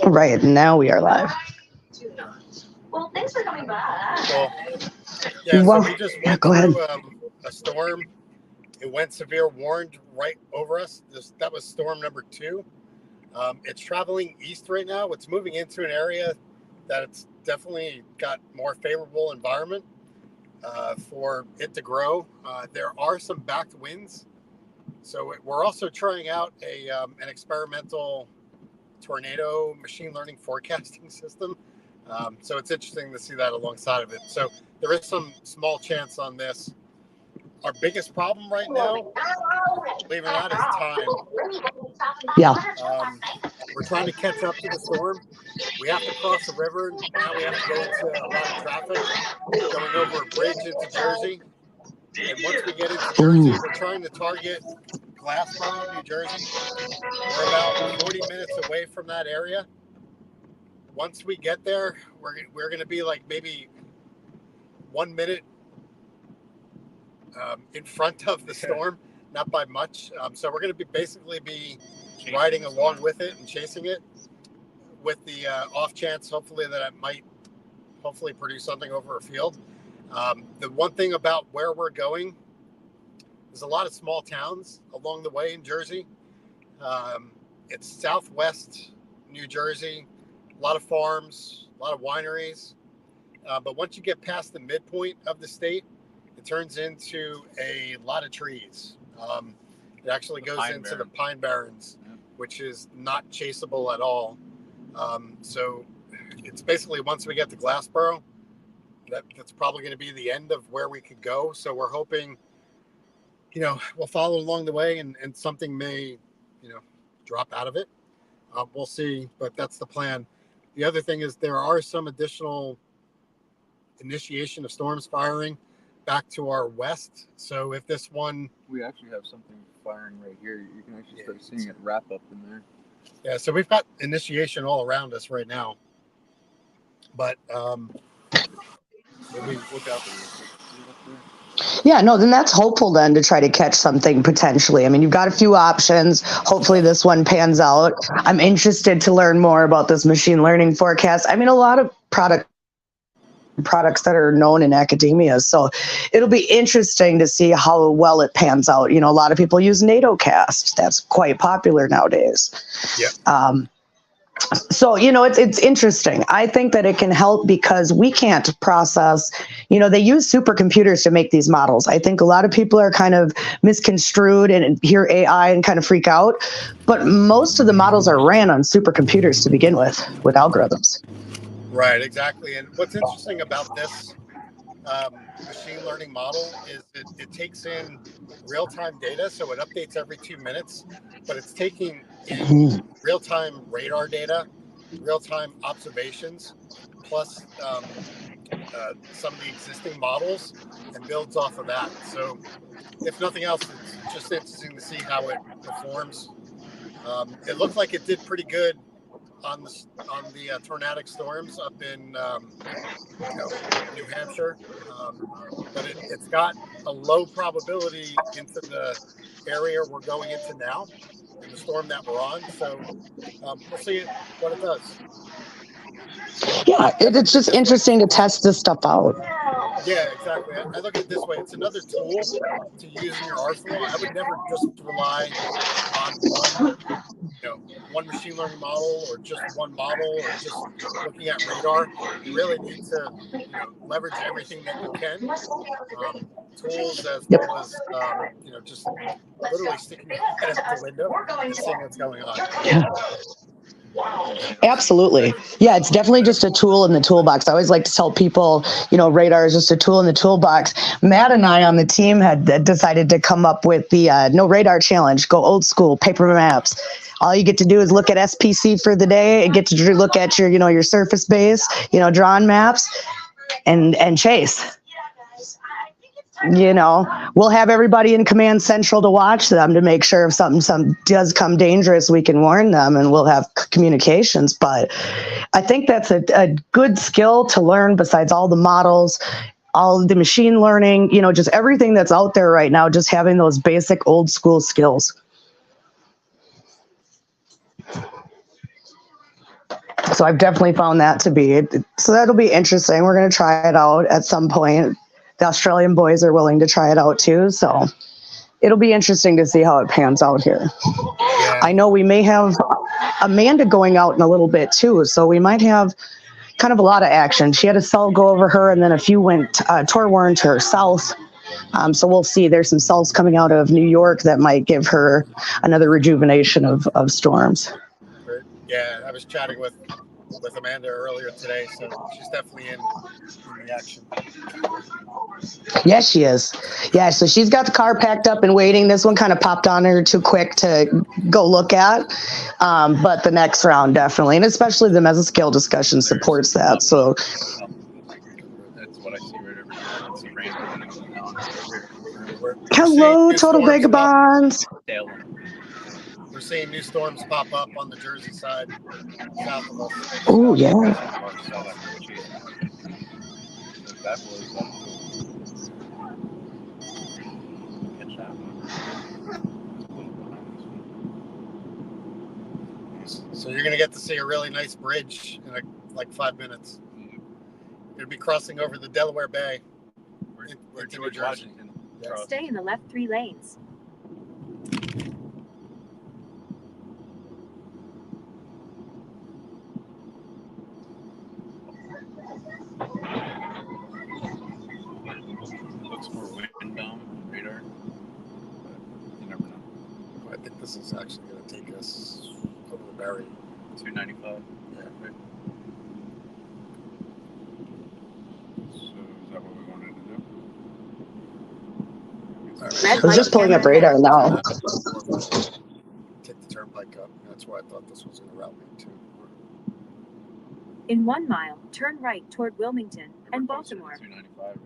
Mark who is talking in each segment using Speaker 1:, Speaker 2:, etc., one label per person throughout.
Speaker 1: Right, now we are live.
Speaker 2: Well, thanks for coming by.
Speaker 3: Cool. Yeah,
Speaker 1: Well,
Speaker 3: so we just
Speaker 1: yeah,
Speaker 3: went
Speaker 1: go ahead.
Speaker 3: through a storm. It went severe warned right over us. That was storm number 2. It's traveling east right now. It's moving into an area that it's definitely got more favorable environment for it to grow. There are some backed winds. So we're also trying out an experimental tornado machine learning forecasting system. So it's interesting to see that alongside of it. So there is some small chance on this. Our biggest problem right now, believe it or not, is time.
Speaker 1: Yeah.
Speaker 3: We're trying to catch up to the storm. We have to cross the river. Now we have to go into a lot of traffic, going over a bridge into Jersey. And once we get into Jersey, we're trying to target Glassboro, New Jersey. We're about 40 minutes away from that area. Once we get there, we're going to be like maybe 1 minute in front of the storm, not by much. So we're going to basically be riding along with it and chasing it with the off chance, hopefully, that it might hopefully produce something over a field. The one thing about where we're going, there's a lot of small towns along the way in Jersey. It's southwest New Jersey, a lot of farms, a lot of wineries. But once you get past the midpoint of the state, it turns into a lot of trees. It actually goes into the Pine Barrens, which is not chaseable at all. So it's basically once we get to Glassboro, that's probably going to be the end of where we could go. So we're hoping, we'll follow along the way and something may, drop out of it. We'll see, but that's the plan. The other thing is there are some additional initiation of storms firing back to our west. So if this one...
Speaker 4: We actually have something firing right here. You can actually start seeing it wrap up in there.
Speaker 3: Yeah, so we've got initiation all around us right now. But
Speaker 4: maybe look out there.
Speaker 1: Yeah, no, then that's hopeful then to try to catch something potentially. I mean, you've got a few options. Hopefully this one pans out. I'm interested to learn more about this machine learning forecast. I mean, a lot of products that are known in academia. So it'll be interesting to see how well it pans out. A lot of people use NATOcast. That's quite popular nowadays.
Speaker 3: Yeah.
Speaker 1: So, it's interesting. I think that it can help because we can't process, they use supercomputers to make these models. I think a lot of people are kind of misconstrued and hear AI and kind of freak out. But most of the models are ran on supercomputers to begin with algorithms.
Speaker 3: Right, exactly. And what's interesting about this machine learning model is it takes in real-time data, so it updates every 2 minutes, but it's taking in real-time radar data, real-time observations, plus some of the existing models, and builds off of that. So if nothing else, it's just interesting to see how it performs. It looked like it did pretty good on the tornadic storms up in New Hampshire, but it's got a low probability into the area we're going into now, in the storm that we're on. So we'll see what it does.
Speaker 1: Yeah, it's just interesting to test this stuff out.
Speaker 3: Yeah, exactly. I look at it this way. It's another tool to use in your arsenal. I would never just rely on one machine learning model or just one model or just looking at radar. You really need to leverage everything that you can. Tools as well as just literally sticking your head out the window and seeing what's going on.
Speaker 1: Yeah. Absolutely. Yeah, it's definitely just a tool in the toolbox. I always like to tell people, radar is just a tool in the toolbox. Matt and I on the team had decided to come up with the no radar challenge, go old school, paper maps. All you get to do is look at SPC for the day and get to look at your, your surface base, drawn maps and chase. We'll have everybody in Command Central to watch them to make sure if something does come dangerous, we can warn them and we'll have communications. But I think that's a good skill to learn besides all the models, all the machine learning, just everything that's out there right now, just having those basic old school skills. So I've definitely found that to be. So that'll be interesting. We're going to try it out at some point. The Australian boys are willing to try it out too. So it'll be interesting to see how it pans out here.
Speaker 3: Yeah.
Speaker 1: I know we may have Amanda going out in a little bit too. So we might have kind of a lot of action. She had a cell go over her, and then a few went Torwarn to her south. So we'll see. There's some cells coming out of New York that might give her another rejuvenation of storms.
Speaker 3: Yeah, I was chatting with Amanda earlier today, so she's definitely in the action.
Speaker 1: Yes, she is. Yeah, so she's got the car packed up and waiting. This one kind of popped on her too quick to go look at. But the next round, definitely. And especially the mesoscale discussion supports that. So
Speaker 4: that's what I see right over here. It's a random
Speaker 1: hello, Total Vagabonds.
Speaker 3: We're seeing new storms pop up on the Jersey side, south of us.
Speaker 1: Oh, yeah.
Speaker 4: That blows up.
Speaker 3: So you're going to get to see a really nice bridge in like 5 minutes. You're going to be crossing over the Delaware Bay into New Jersey.
Speaker 2: Stay in the left 3 lanes.
Speaker 4: Looks more wind down radar, but you never know.
Speaker 3: I think this is actually going to take us over the Barry.
Speaker 4: 295.
Speaker 3: Yeah.
Speaker 4: Right. So is that what we wanted to do?
Speaker 1: I was just pulling up radar now.
Speaker 3: Take the turnpike up. That's why I thought this was going to route me too.
Speaker 2: In 1 mile, turn right toward Wilmington and Baltimore.
Speaker 4: 295 right now.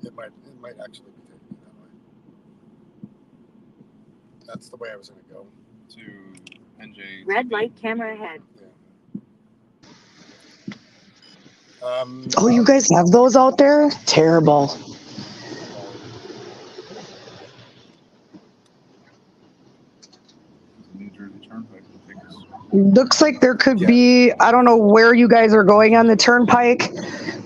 Speaker 3: It might actually be taking me that way. That's the way I was going to go.
Speaker 4: To NJ.
Speaker 2: Red light camera ahead.
Speaker 3: Yeah.
Speaker 1: Oh, you guys have those out there? Terrible.
Speaker 4: New Jersey Turnpike.
Speaker 1: Looks like there could be, I don't know where you guys are going on the turnpike,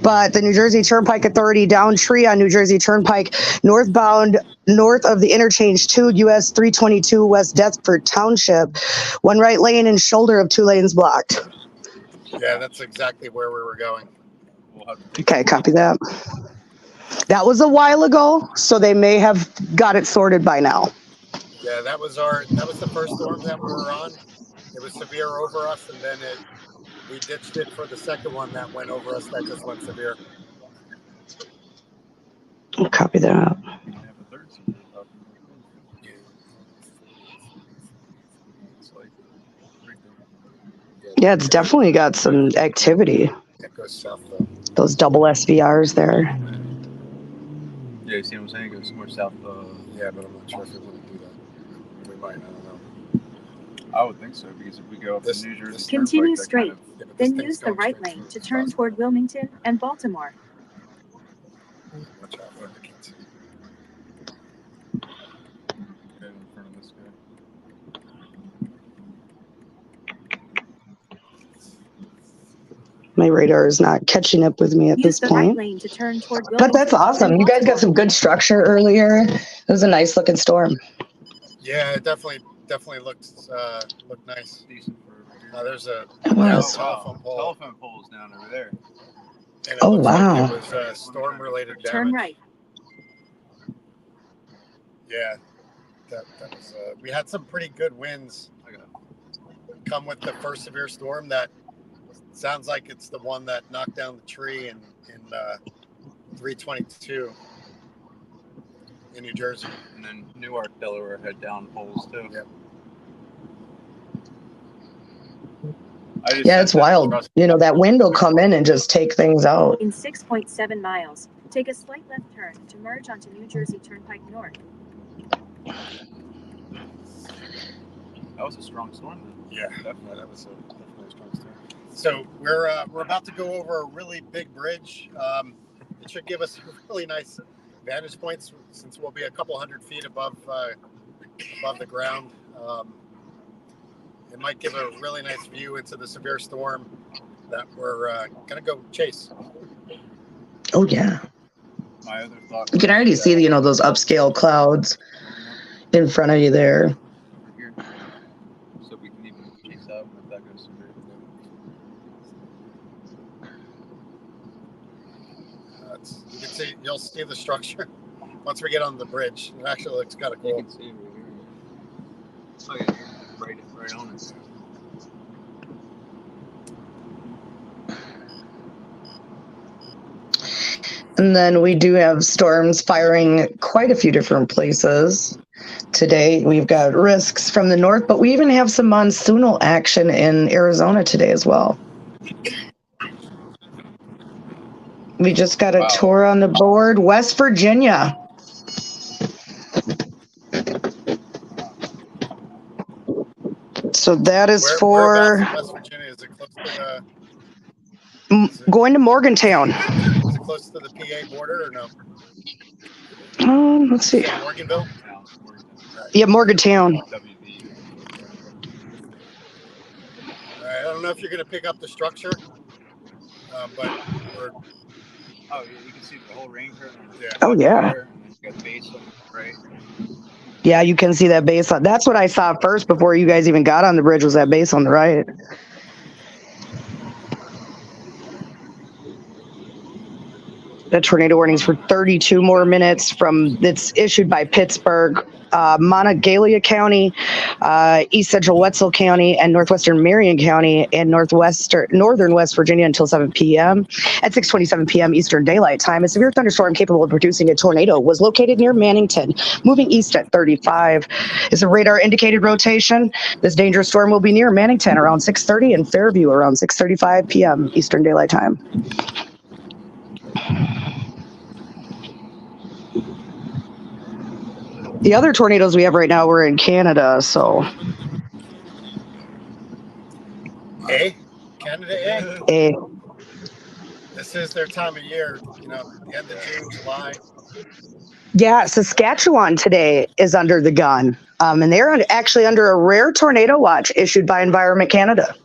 Speaker 1: but the New Jersey Turnpike Authority down tree on New Jersey Turnpike, northbound, north of the interchange to US 322 West Deptford Township. 1 right lane and shoulder of 2 lanes blocked.
Speaker 3: Yeah, that's exactly where we were going.
Speaker 1: Okay, copy that. That was a while ago, so they may have got it sorted by now.
Speaker 3: Yeah, that was the first storm that we were on. It was severe over us, and then we ditched it for the second one that went over us that just went severe.
Speaker 1: I'll copy that. Yeah, it's definitely got some activity.
Speaker 3: It goes south though.
Speaker 1: Those double SVRs there.
Speaker 4: Yeah, you see what I'm saying? It goes more south.
Speaker 3: Yeah, but I'm not sure if we want to do that. We might. I don't know.
Speaker 4: I would think so, because if we go up to New Jersey,
Speaker 2: continue straight, then use the right lane to turn toward Wilmington and Baltimore.
Speaker 3: Watch out, I can't see.
Speaker 4: Get in front of this guy.
Speaker 1: My radar is not catching up with me at this point.
Speaker 2: Right lane to turn toward
Speaker 1: but that's awesome. You guys got some good structure earlier. It was a nice looking storm.
Speaker 3: Yeah, it definitely looked nice.
Speaker 4: Decent for
Speaker 3: there's a
Speaker 4: telephone poles down over there.
Speaker 3: And
Speaker 1: oh wow!
Speaker 3: Like it was storm-related damage.
Speaker 2: Turn right.
Speaker 3: Yeah, that was. We had some pretty good winds come with the first severe storm. That sounds like it's the one that knocked down the tree in 322 in New Jersey,
Speaker 4: and then Newark, Delaware had down poles too.
Speaker 3: Yep.
Speaker 1: Yeah, it's wild. You know, that wind will come in and just take things out.
Speaker 2: In 6.7 miles, take a slight left turn to merge onto New Jersey Turnpike North.
Speaker 4: That was a strong storm then.
Speaker 3: Yeah, definitely. That was definitely a strong storm. So we're about to go over a really big bridge. It should give us really nice vantage points since we'll be a couple hundred feet above the ground. it might give a really nice view into the severe storm that we're gonna go chase.
Speaker 1: Oh yeah.
Speaker 4: My other thought.
Speaker 1: You can already see, those upscale clouds in front of you there.
Speaker 4: Over here, so we can even chase out if that goes severe.
Speaker 3: You can see, you'll see the structure once we get on the bridge. It actually looks kind of cool.
Speaker 4: You can see it right here. Oh yeah, right on it.
Speaker 1: And then we do have storms firing quite a few different places. Today, we've got risks from the north, but we even have some monsoonal action in Arizona today as well. We just got a tour on the board, West Virginia. So that is for
Speaker 3: West Virginia. Is it close to
Speaker 1: going to Morgantown.
Speaker 3: Is it close to the PA border or no?
Speaker 1: Let's see.
Speaker 3: Morganville?
Speaker 1: Yeah, Morgantown.
Speaker 3: All right, I don't know if you're going to pick up the structure, but we're...
Speaker 4: Oh, you can see the whole rain curtain.
Speaker 3: Yeah.
Speaker 1: Oh, yeah.
Speaker 4: And then you got the base on the right.
Speaker 1: Yeah, you can see that base. That's what I saw first before you guys even got on the bridge, was that base on the right. The tornado warnings for 32 more minutes it's issued by Pittsburgh, Monongalia County, East Central Wetzel County, and Northwestern Marion County, and northern West Virginia until 7 p.m. At 6:27 p.m. Eastern Daylight Time, a severe thunderstorm capable of producing a tornado was located near Mannington, moving east at 35. Is a radar indicated rotation. This dangerous storm will be near Mannington around 6:30 and Fairview around 6:35 p.m. Eastern Daylight Time. The other tornadoes we have right now, we're in Canada, so.
Speaker 3: Canada
Speaker 1: A.
Speaker 3: This is their time of year, the end of June, July.
Speaker 1: Yeah, Saskatchewan today is under the gun, and they're actually under a rare tornado watch issued by Environment Canada.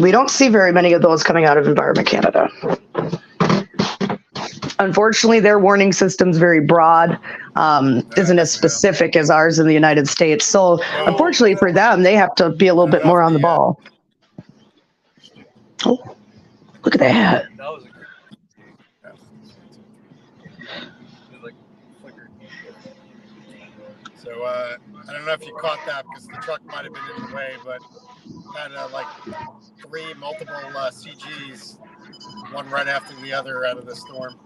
Speaker 1: We don't see very many of those coming out of Environment Canada. Unfortunately, their warning system's very broad, isn't as specific as ours in the United States. So unfortunately for them, they have to be a little bit more on the ball. Oh, look at that.
Speaker 4: That was a like flickered.
Speaker 3: So I don't know if you caught that because the truck might have been in the way, but had like 3 multiple CGs, one right after the other out of the storm.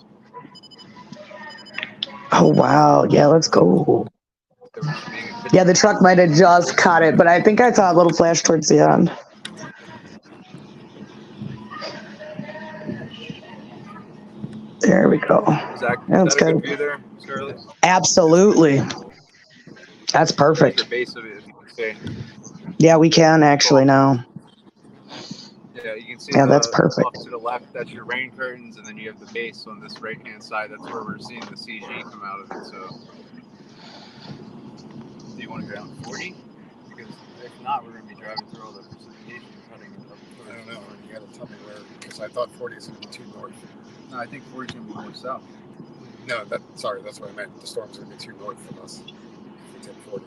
Speaker 1: Oh, wow. Yeah, let's go. Yeah, the truck might have just caught it, but I think I saw a little flash towards the end. There we go.
Speaker 4: Zach,
Speaker 1: That's
Speaker 4: is that a
Speaker 1: good.
Speaker 4: good view there, Scarlett?
Speaker 1: Absolutely. That's perfect.
Speaker 4: The base of it, if you can say.
Speaker 1: Yeah, we can actually now.
Speaker 4: Yeah, you can see.
Speaker 1: Yeah, that's perfect.
Speaker 4: Off to the left, that's your rain curtains, and then you have the base on this right-hand side. That's where we're seeing the CG come out of it. So, do you want to go down 40? Because if not, we're going to be driving through all the precipitation, cutting it up.
Speaker 3: I don't know. You got to tell me where, because I thought 40 is going to be too north.
Speaker 4: No, I think 40 is going to be more south.
Speaker 3: No, that's what I meant. The storm's going to be too north from us. If we take 40.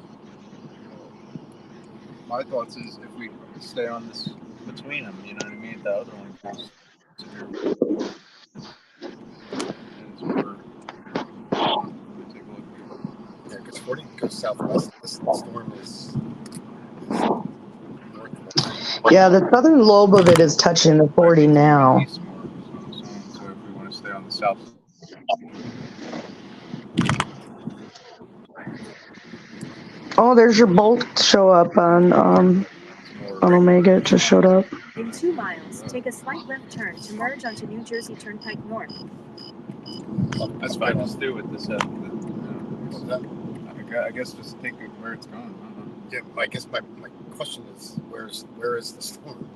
Speaker 4: My thoughts is if we stay on this between them, you know what I mean? The other one goes severe. It's more. Let me take a look here.
Speaker 3: Yeah, because 40 goes southwest. This storm is northwest.
Speaker 1: Yeah, the southern lobe of it is touching the 40 now.
Speaker 4: East more, so if we want to stay on the south.
Speaker 1: Oh, there's your bolt show up on Omega. It just showed up.
Speaker 2: In 2 miles, take a slight left turn to merge onto New Jersey Turnpike North.
Speaker 4: That's fine. Just do with this. I guess just take it where it's going.
Speaker 3: Yeah, I guess my question is, where is the storm?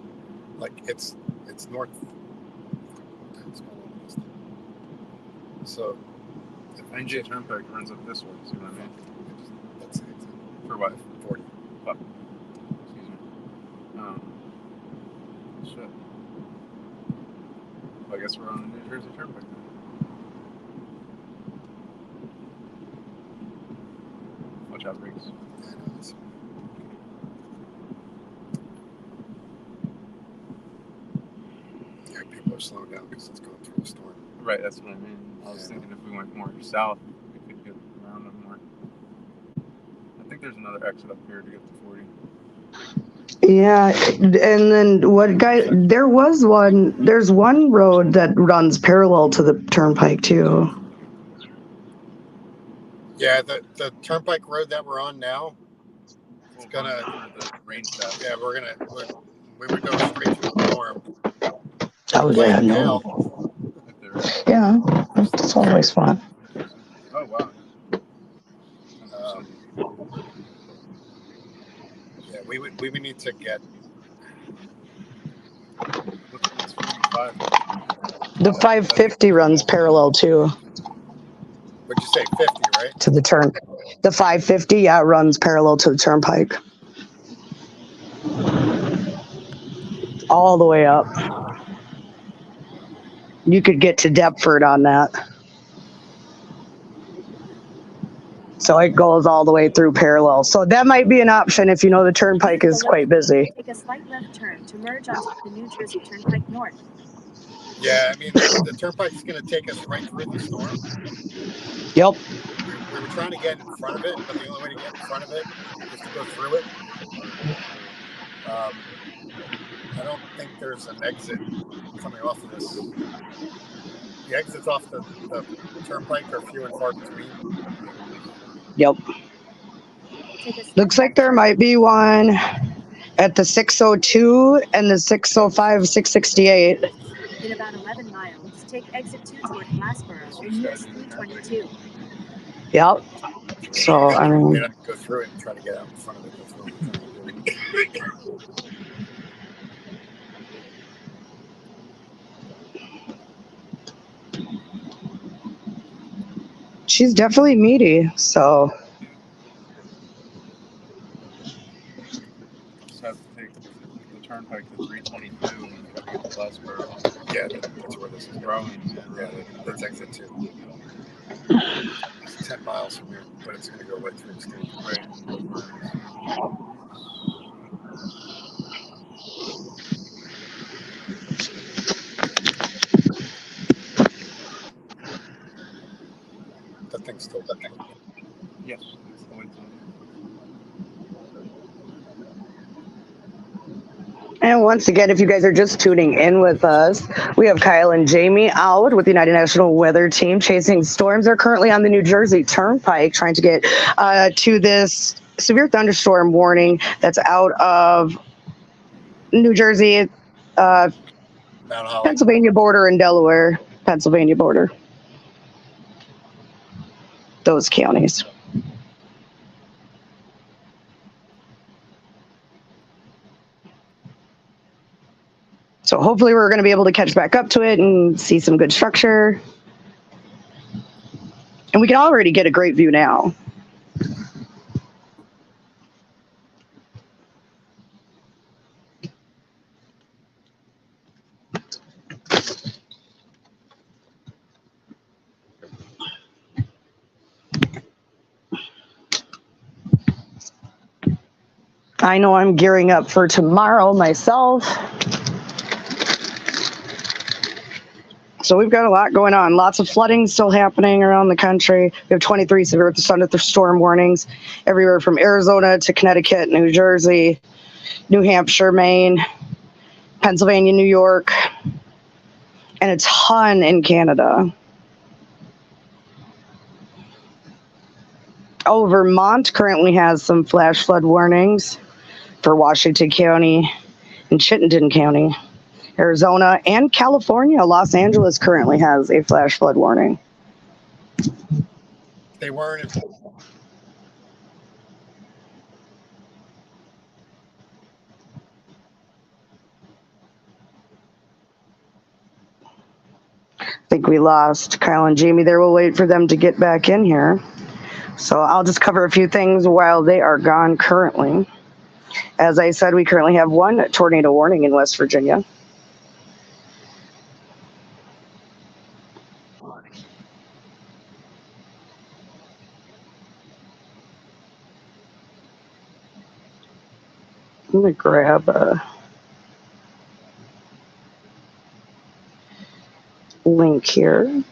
Speaker 3: Like it's north. It's going on west. So
Speaker 4: the NJ Turnpike runs up this way. See what I mean?
Speaker 3: That's it.
Speaker 4: For what?
Speaker 3: 40.
Speaker 4: Oh, excuse me. Shit. Well, I guess we're on the New Jersey Turnpike then. Watch out, brakes.
Speaker 3: Yeah, I know this. Yeah, people are slowing down because it's going through the storm.
Speaker 4: Right, that's what I mean. I was
Speaker 3: Yeah.
Speaker 4: thinking if we went more south, we could get around them more. I think there's another exit up here to get to 40.
Speaker 1: Yeah, and then there's one road that runs parallel to the turnpike too.
Speaker 3: Yeah, the turnpike road that we're on now,
Speaker 4: It's
Speaker 3: gonna-
Speaker 4: for the rain shaft.
Speaker 3: yeah, we would go straight through the storm.
Speaker 1: Oh
Speaker 3: Play
Speaker 1: yeah,
Speaker 3: it
Speaker 1: no.
Speaker 3: now.
Speaker 4: If there is.
Speaker 1: Yeah, it's always fun.
Speaker 4: Oh wow.
Speaker 3: Yeah, we would need to get.
Speaker 4: What's 45?
Speaker 1: The 550 runs parallel too
Speaker 3: What'd you say? 50, right?
Speaker 1: to the turn. The 550, yeah, runs parallel to the turnpike. All the way up. You could get to Deptford on that. So it goes all the way through parallel. So that might be an option if you know the turnpike is quite busy.
Speaker 2: Take a slight left turn to merge onto the New Jersey Turnpike North.
Speaker 3: Yeah, I mean the turnpike's going to take us right through the storm.
Speaker 1: Yep.
Speaker 3: We were trying to get in front of it, but the only way to get in front of it is to go through it. I don't think there's an exit coming off of this. The exits off the turnpike are few and far between.
Speaker 1: Yep. Looks like there might be one at the 602 and the 605, 668.
Speaker 2: In about 11 miles, take exit 2 toward Glassboro and US 322.
Speaker 1: Yep. So, I mean,
Speaker 3: We're gonna go through it and try to get out in front of it. That's what we're trying to do.
Speaker 1: she's definitely meaty. So,
Speaker 4: Just have to take the turnpike to 322 and got to get to Glassboro.
Speaker 3: Yeah, that's where this is
Speaker 4: Growing.
Speaker 3: Yeah, that's exit 2. It's 10 miles from here, but it's going to go right through the state.
Speaker 4: Right.
Speaker 3: That thing's still looking.
Speaker 4: Yes. It's the lights on.
Speaker 1: and once again, if you guys are just tuning in with us, we have Kyle and Jaime out with the United National Weather Team chasing storms. They're currently on the New Jersey Turnpike trying to get to this severe thunderstorm warning that's out of New Jersey,
Speaker 3: Mount Holly.
Speaker 1: Pennsylvania border, and Delaware, Pennsylvania border. Those counties. So hopefully we're going to be able to catch back up to it and see some good structure. And we can already get a great view now. I know I'm gearing up for tomorrow myself. So we've got a lot going on. Lots of flooding still happening around the country. We have 23 severe thunderstorm warnings everywhere from Arizona to Connecticut, New Jersey, New Hampshire, Maine, Pennsylvania, New York, and a ton in Canada. Oh, Vermont currently has some flash flood warnings for Washington County and Chittenden County. Arizona and California, Los Angeles currently has a flash flood warning.
Speaker 3: They weren't.
Speaker 1: I think we lost Kyle and Jaime there. We'll wait for them to get back in here. So I'll just cover a few things while they are gone currently. As I said, we currently have one tornado warning in West Virginia. I'm going to grab a link here.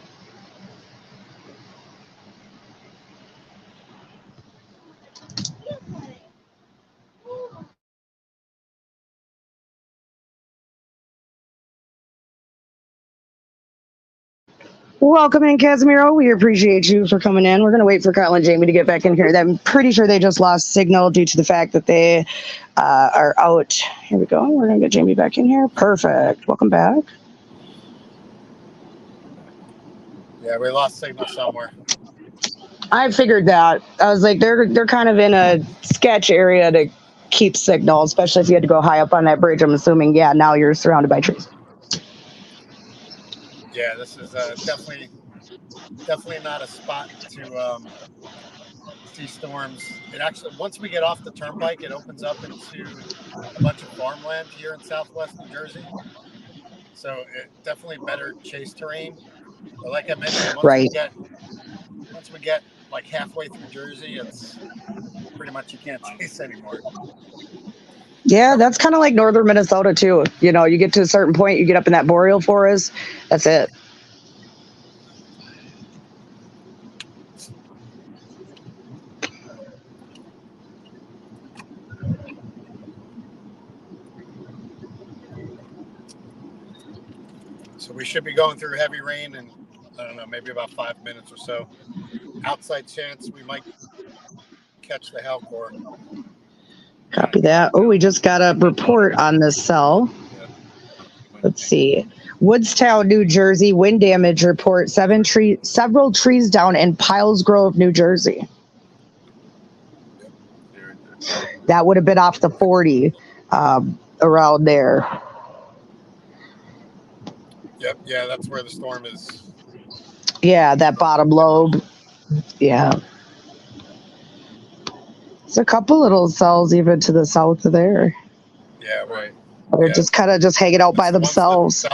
Speaker 1: Welcome in, Casimiro. We appreciate you for coming in. We're going to wait for Kyle and Jamie to get back in here. I'm pretty sure they just lost signal due to the fact that they are out. Here we go. We're going to get Jamie back in here. Perfect. Welcome back.
Speaker 3: Yeah, we lost signal somewhere.
Speaker 1: I figured that. I was like, they're kind of in a sketch area to keep signal, especially if you had to go high up on that bridge. I'm assuming, yeah, now you're surrounded by trees.
Speaker 3: Yeah, this is definitely not a spot to see storms. It actually, once we get off the turnpike, it opens up into a bunch of farmland here in Southwest New Jersey. So it definitely better chase terrain. But like I mentioned, once we get like halfway through Jersey, it's pretty much you can't chase anymore.
Speaker 1: Yeah, that's kind of like northern Minnesota too. You know, you get to a certain point, you get up in that boreal forest, that's it.
Speaker 3: So we should be going through heavy rain in, I don't know, maybe about 5 minutes or so. Outside chance we might catch the hail core.
Speaker 1: Copy that. Oh, we just got a report on this cell. Let's see. Woodstown, New Jersey, wind damage report, several trees down in Piles Grove, New Jersey. That would have been off the 40, around there.
Speaker 3: Yep, yeah, that's where the storm is.
Speaker 1: Yeah, that bottom lobe. Yeah. There's a couple little cells even to the south of there.
Speaker 3: Yeah, right.
Speaker 1: They're just kind of just hanging out by themselves.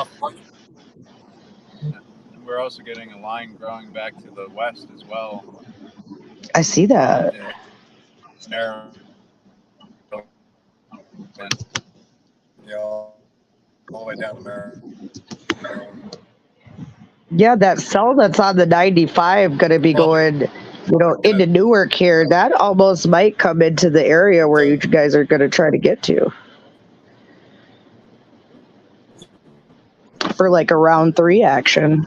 Speaker 4: We're also getting a line growing back to the west as well.
Speaker 1: I see that.
Speaker 3: Yeah, all the way down to Maryland.
Speaker 1: Yeah, that cell that's on the 95 going to be going, into Newark here. That almost might come into the area where you guys are going to try to get to. For like a round 3 action.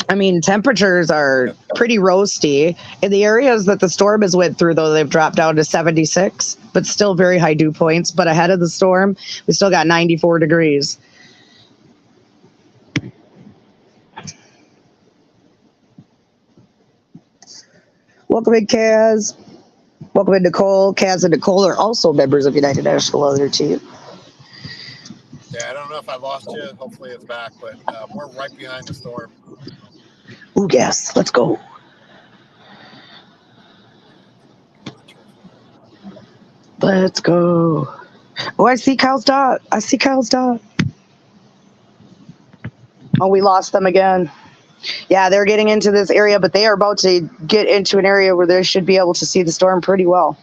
Speaker 1: I mean, temperatures are pretty roasty. In the areas that the storm has went through, though, they've dropped down to 76, but still very high dew points. But ahead of the storm, we still got 94 degrees. Welcome in, Kaz. Welcome in, Nicole. Kaz and Nicole are also members of United National Leather Team.
Speaker 3: Yeah, I don't know if I lost you. Hopefully it's back, but we're right behind the storm.
Speaker 1: Ooh, yes. Let's go. Let's go. Oh, I see Kyle's dot. Oh, we lost them again. Yeah, they're getting into this area, but they are about to get into an area where they should be able to see the storm pretty well.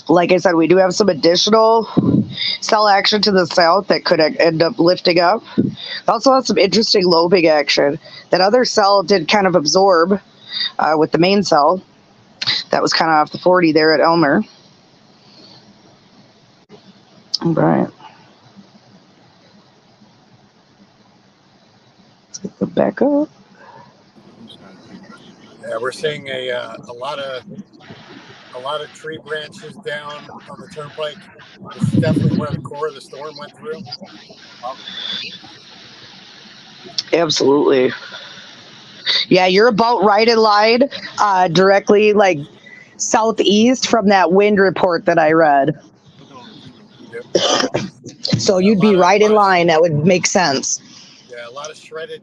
Speaker 1: Like I said, we do have some additional cell action to the south that could end up lifting up. Also have some interesting lobing action. That other cell did kind of absorb with the main cell. That was kind of off the 40 there at Elmer. All right. Let's get them back up.
Speaker 3: Yeah, we're seeing a lot of tree branches down on the turnpike. This is definitely where the core of the storm went through.
Speaker 1: Absolutely. Yeah, you're about right in line, directly like southeast from that wind report that I read.
Speaker 4: Look at all the people.
Speaker 3: Yep.
Speaker 1: So
Speaker 3: Yeah,
Speaker 1: you'd be right in line. That would make sense.
Speaker 3: yeah, a lot of shredded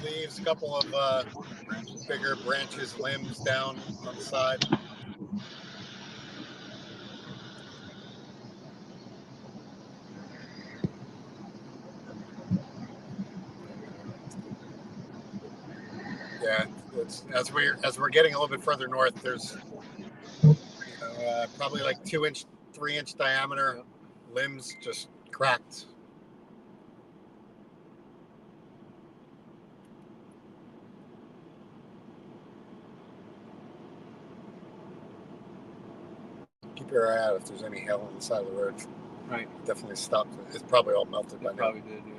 Speaker 3: leaves, a couple of
Speaker 4: Branches.
Speaker 3: bigger branches, limbs down on the side. Yeah, it's as we're getting a little bit further north. There's probably like 2-inch, 3-inch diameter limbs just cracked. Keep your eye out if there's any hail on the side of the road.
Speaker 4: Right.
Speaker 3: Definitely stopped. It's probably all melted by now.
Speaker 4: Probably did, yeah.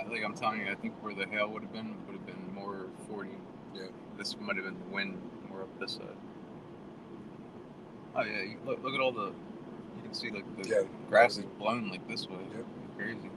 Speaker 4: Like I'm telling you, I think where the hail would have been more 40.
Speaker 3: Yeah.
Speaker 4: This might have been the wind more up this side. Oh yeah, look at all the. You can see like the grass is blown like this way.
Speaker 3: Yep.
Speaker 4: Crazy.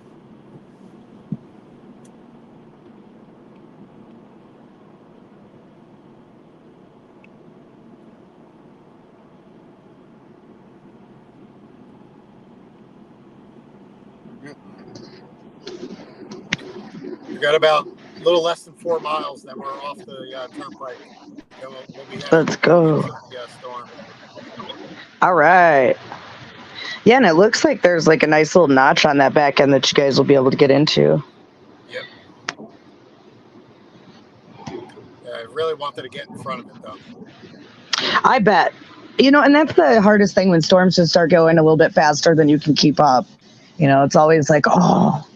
Speaker 3: We got about a little less than 4 miles, then we're off the turnpike. Then we'll be heading
Speaker 1: Let's go.
Speaker 3: into the storm.
Speaker 1: All right. Yeah, and it looks like there's like a nice little notch on that back end that you guys will be able to get into.
Speaker 3: Yep. Yeah, I really wanted to get in front of it though.
Speaker 1: I bet. And that's the hardest thing when storms just start going a little bit faster than you can keep up. It's always like, oh.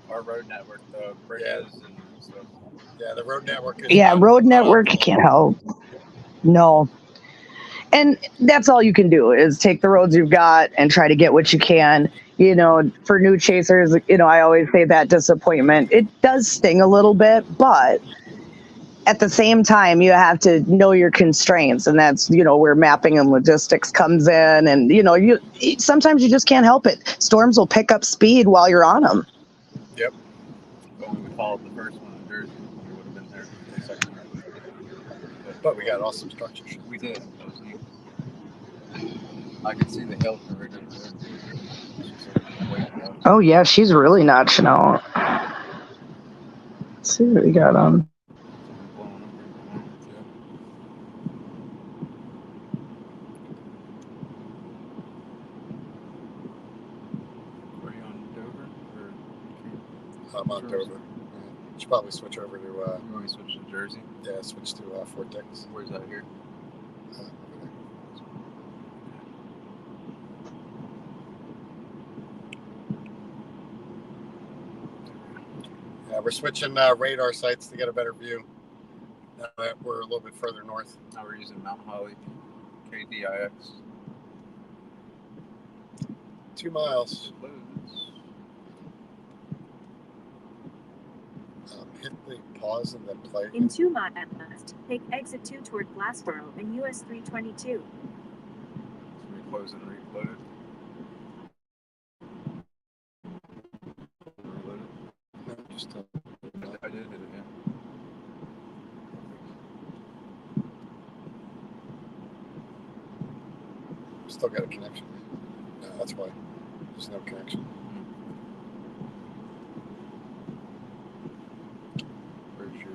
Speaker 4: Our road network, the bridges and stuff.
Speaker 3: Yeah, the road network is
Speaker 1: road
Speaker 3: not
Speaker 1: network, you
Speaker 3: optimal.
Speaker 1: can't help. No. And that's all you can do is take the roads you've got and try to get what you can. For new chasers, I always say that disappointment, it does sting a little bit, but at the same time, you have to know your constraints, and that's, where mapping and logistics comes in. And, sometimes you just can't help it. Storms will pick up speed while you're on them.
Speaker 3: Yep.
Speaker 4: But we followed the first one in Jersey, we would have been there for the second one.
Speaker 3: But we got awesome structures.
Speaker 4: We did. That was neat. I could see the hill from right there. She's like waiting up.
Speaker 1: Oh, yeah, she's really notching out. Let's see what we got on.
Speaker 4: Are you on Dover?
Speaker 3: I'm on Dover. Should probably switch over to.
Speaker 4: You want me to switch to Jersey?
Speaker 3: Yeah, switch to Fort Dix.
Speaker 4: Where's that here?
Speaker 3: Yeah, we're switching radar sites to get a better view. Now that we're a little bit further north.
Speaker 4: Now we're using Mount Holly, KDIX.
Speaker 3: 2 miles. Hit the pause and then play.
Speaker 2: In 2 miles west, take exit 2 toward Glassboro and US 322.
Speaker 4: Close and reload it.
Speaker 3: No, just
Speaker 4: I did it, yeah.
Speaker 3: still got a connection. No, that's why. There's no connection.
Speaker 4: Where's your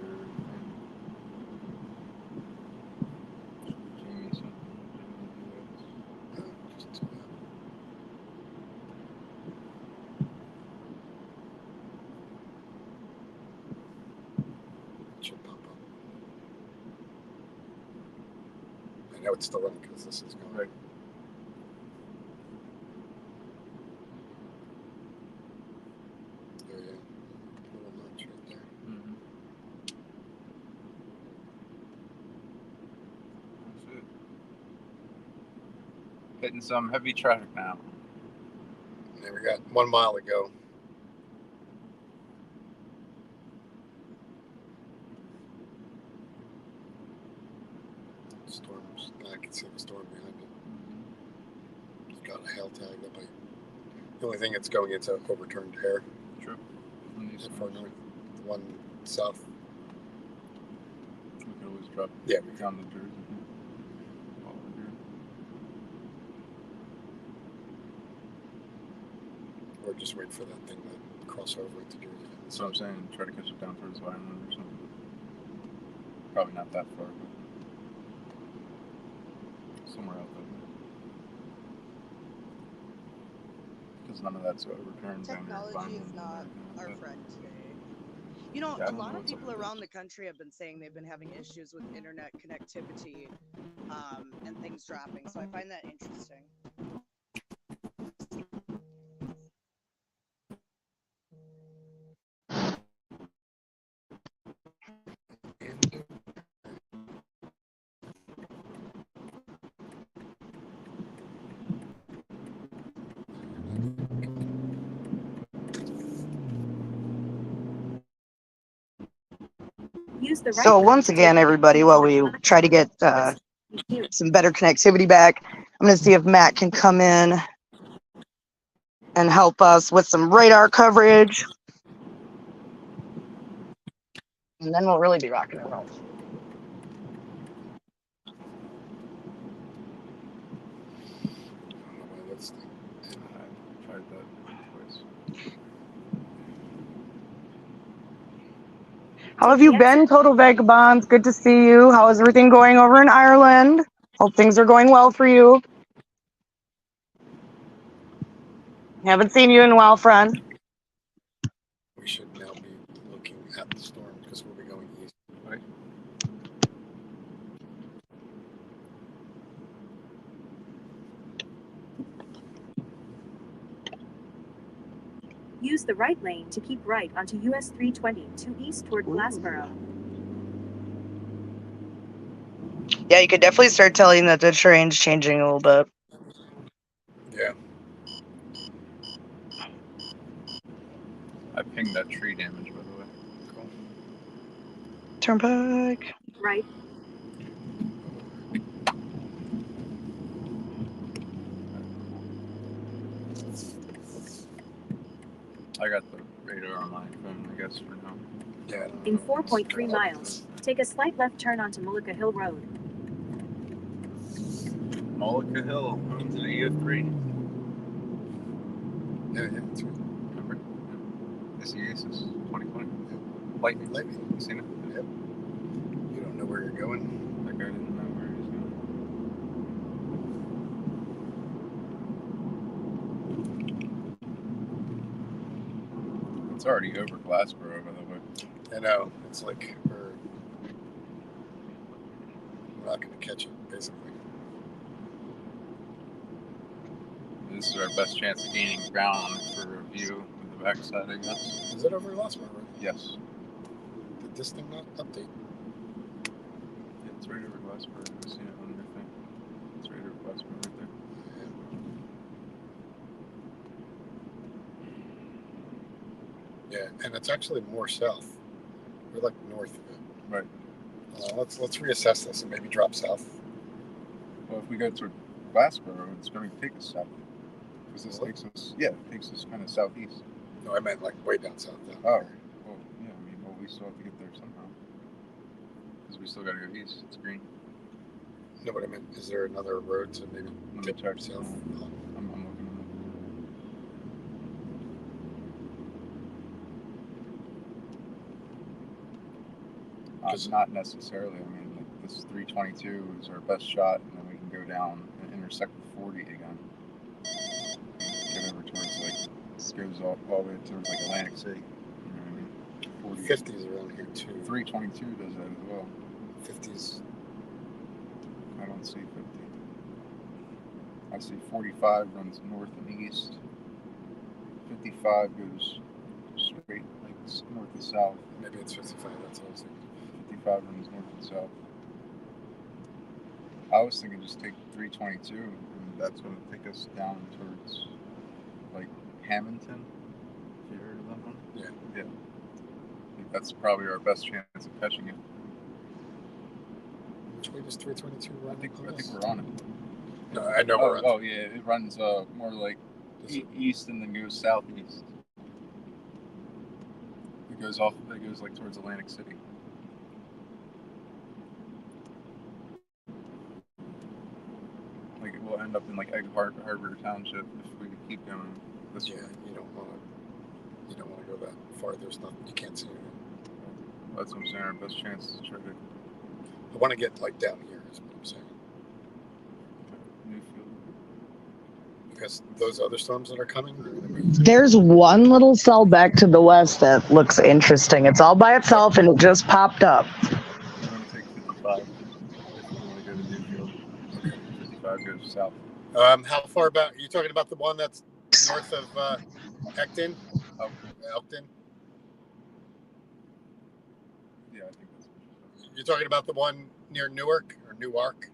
Speaker 4: Jaime something?
Speaker 3: Just should pop up. I know it's still running because this is going.
Speaker 4: Right.
Speaker 3: There you go. Little notch right there.
Speaker 4: Mm-hmm. That's it. Hitting some heavy traffic now.
Speaker 3: There we got 1 mile to go. Storms. I can see the storm behind it. It's got a hail tag that might. The only thing it's going into overturned air.
Speaker 4: True.
Speaker 3: Far north. The one south.
Speaker 4: We could always drop down the Jersey.
Speaker 3: Or just wait for that thing to cross over into Jersey.
Speaker 4: That's what I'm saying. Try to catch it down towards Vineland or something. Probably not that far, but somewhere out there. Because none of that's overturned.
Speaker 1: Technology is not our friend today. You know, a lot of people around the country have been saying they've been having issues with internet connectivity and things dropping. So I find that interesting.
Speaker 2: Use the right
Speaker 1: So
Speaker 2: lane
Speaker 1: once
Speaker 2: to
Speaker 1: again,
Speaker 2: take
Speaker 1: everybody, while we try to get some better connectivity back, I'm going to see if Matt can come in and help us with some radar coverage. And then we'll really be rocking and rolling.
Speaker 4: I tried that twice.
Speaker 1: How have you been, Total Vagabonds? Good to see you. How is everything going over in Ireland? Hope things are going well for you. Haven't seen you in a while, friend.
Speaker 3: We should now be looking at the storm because we'll be going east. Right?
Speaker 2: Use the right lane to keep right onto US 320 to east toward Glassboro.
Speaker 1: Yeah, you could definitely start telling that the terrain's changing a little bit.
Speaker 3: Yeah.
Speaker 4: I pinged that tree damage, by the way.
Speaker 3: Cool.
Speaker 1: Turnpike.
Speaker 2: Right.
Speaker 4: I got the radar on my phone, I guess, for now.
Speaker 3: Yeah.
Speaker 2: In 4.3 miles, take a slight left turn onto Mullica Hill Road.
Speaker 4: Mullica Hill, home to the EF3.
Speaker 3: Yeah, that's right.
Speaker 4: Remember? This Aces 2020. Lightning. You seen it?
Speaker 3: Yep. You don't know where you're going.
Speaker 4: That guy didn't know where he was going. It's already over Glassboro, by the way.
Speaker 3: I know. It's like we're not going to catch it, basically.
Speaker 4: This is our best chance of gaining ground for a view of the backside, I guess.
Speaker 3: Is it over Glassboro?
Speaker 4: Yes.
Speaker 3: Did this thing not update?
Speaker 4: Yeah, it's right over Glassboro. I've seen it on your thing. It's right over Glassboro right there.
Speaker 3: Yeah, and it's actually more south. We're like north of it.
Speaker 4: Right.
Speaker 3: Let's reassess this and maybe drop south.
Speaker 4: Well, if we go toward Glassboro, it's going to take us south. Because this takes us, it takes us kind of southeast.
Speaker 3: No, I meant like way down south.
Speaker 4: Oh, well, yeah, I mean, we still have to get there somehow. Because we still got to go east. It's green.
Speaker 3: No, but I meant, is there another road to maybe
Speaker 4: get
Speaker 3: check south?
Speaker 4: I'm looking at it. Not necessarily. I mean, like, this 322 is our best shot, and then we can go down and intersect the 40 again. Get over towards, like, this goes all the way towards, like, Atlantic City. You know what I mean?
Speaker 3: 50s around here, too.
Speaker 4: 322 does that as well.
Speaker 3: 50s.
Speaker 4: I don't see 50. I see 45 runs north and east. 55 goes straight, like, north and south.
Speaker 3: Maybe it's 55, that's what I was thinking.
Speaker 4: 55 runs north and south. I was thinking just take 322, and that's going to take us down towards, like, Hamilton. Have you heard of that one?
Speaker 3: Yeah.
Speaker 4: Yeah. I think that's probably our best chance of catching it.
Speaker 3: Which way does 322 run?
Speaker 4: I think we're on it.
Speaker 3: No, I know we're on it.
Speaker 4: Oh, yeah, it runs more like east and then goes southeast. It goes off. It goes like towards Atlantic City. Like it will end up in like Egg Harbor Township if we keep going this way.
Speaker 3: You don't want to go that far. There's nothing. You can't see anything.
Speaker 4: That's what I'm saying. Our best chance is to try to
Speaker 3: I want to get like down here. Is what I'm saying.
Speaker 4: Newfield.
Speaker 3: Because those other storms that are coming are going to be.
Speaker 1: There's one little cell back to the west that looks interesting. It's all by itself and it just popped up.
Speaker 4: We're going to take 55 if we want to go to Newfield. 55 goes south.
Speaker 3: How far back? Are you talking about the one that's north of Elkton? Elkton?
Speaker 4: Yeah, I think that's.
Speaker 3: You're talking about the one near Newark or Newark?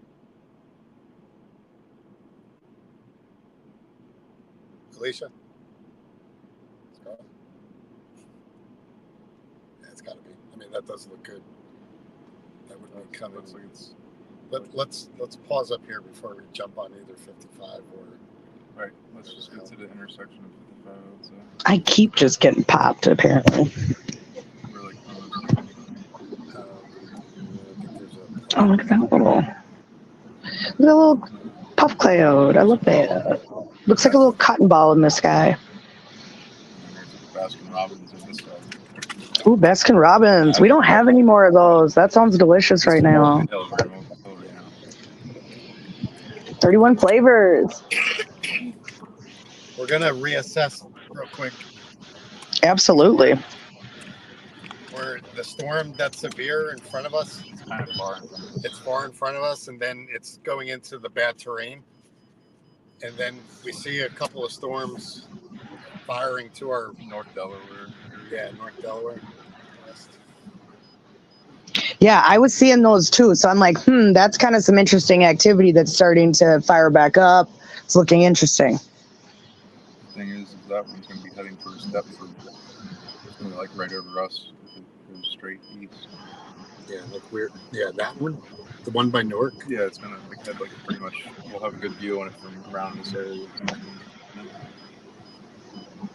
Speaker 3: Alicia? Yeah, it's got to be. I mean, that does look good. That would be coming.
Speaker 4: Looks like it's.
Speaker 3: Let's pause up here before we jump on either 55 or.
Speaker 4: Right, let's just go to the intersection of 55. So
Speaker 1: I keep just getting popped, apparently.
Speaker 4: we're like almost.
Speaker 3: I think there's a.
Speaker 1: Oh, look at that little puff cloud. I love that. Looks like a little cotton ball in the sky.
Speaker 4: And there's Baskin Robbins in this side.
Speaker 1: Ooh, Baskin Robbins. We don't have any more of those. That sounds delicious right now. 31 flavors.
Speaker 3: We're going to reassess real quick.
Speaker 1: Absolutely.
Speaker 3: Where the storm that's severe in front of us,
Speaker 4: It's kind of far.
Speaker 3: it's far in front of us, and then it's going into the bad terrain. And then we see a couple of storms firing to our
Speaker 4: North Delaware.
Speaker 3: North Delaware. West.
Speaker 1: Yeah, I was seeing those too. So I'm like, that's kind of some interesting activity that's starting to fire back up. It's looking interesting.
Speaker 4: The thing is that one's going to be heading towards Deptford. It's going to be like right over us. If it goes straight east.
Speaker 3: Yeah, look weird. Yeah, that one, the one by Newark.
Speaker 4: Yeah, it's going to like head like pretty much. We'll have a good view on it from around this area.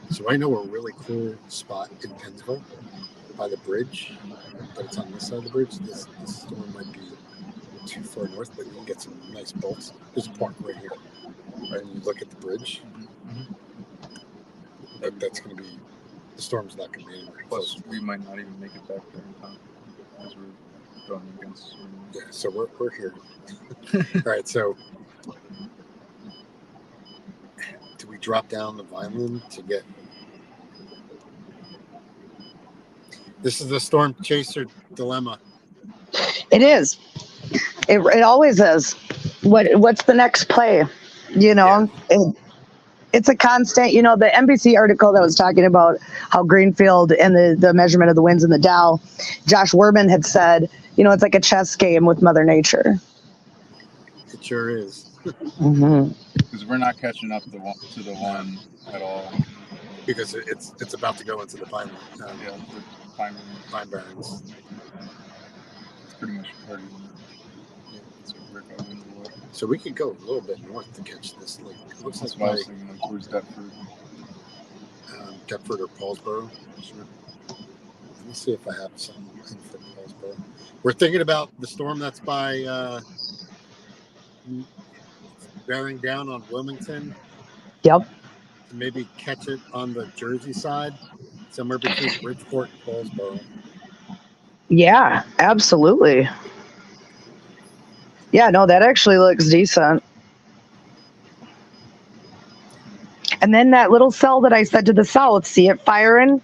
Speaker 3: So I know a really cool spot in Pennsylvania by the bridge, but it's on this side of the bridge. This storm might be too far north, but you can get some nice bolts. There's a park right here, right? And you look at the bridge. That's going to be, the storm's not going to be anywhere
Speaker 4: Plus,
Speaker 3: close.
Speaker 4: we might not even make it back there in time because we're going against.
Speaker 3: Yeah, so we're here. All right, so do we drop down the Vineland to get? This is the storm chaser dilemma.
Speaker 1: It is. It always is. What's the next play? You know, it's a constant. You know, the NBC article that was talking about how Greenfield and the measurement of the winds in the Dow, Josh Werman had said, you know, it's like a chess game with Mother Nature.
Speaker 3: It sure is.
Speaker 4: Because we're not catching up to the one at all.
Speaker 3: Because it's about to go into the Vineland.
Speaker 4: The
Speaker 3: Pine Barrens.
Speaker 4: It's pretty much already.
Speaker 3: So we could go a little bit north to catch this. Like, looks
Speaker 4: That's
Speaker 3: like
Speaker 4: why I was thinking like towards Deptford.
Speaker 3: Deptford or Paulsboro.
Speaker 4: Sure.
Speaker 3: Let me see if I have some for Paulsboro. We're thinking about the storm that's by bearing down on Wilmington.
Speaker 1: Yep.
Speaker 3: Maybe catch it on the Jersey side, somewhere between Bridgeport and Paulsboro.
Speaker 1: Yeah, absolutely. Yeah, no, that actually looks decent. And then that little cell that I said to the south, see it firing?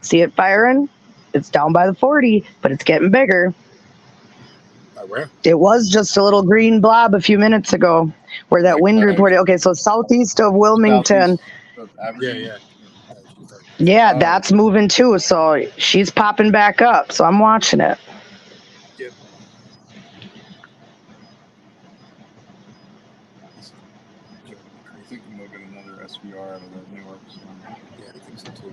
Speaker 1: It's down by the 40, but it's getting bigger.
Speaker 3: Where?
Speaker 1: It was just a little green blob a few minutes ago where that wind reported. Okay, so southeast of Wilmington.
Speaker 3: Yeah.
Speaker 1: Yeah, that's moving too. So she's popping back up. So I'm watching it.
Speaker 3: Yep.
Speaker 4: I think we'll get another SVR out of that Newark storm.
Speaker 3: Yeah, I think so too.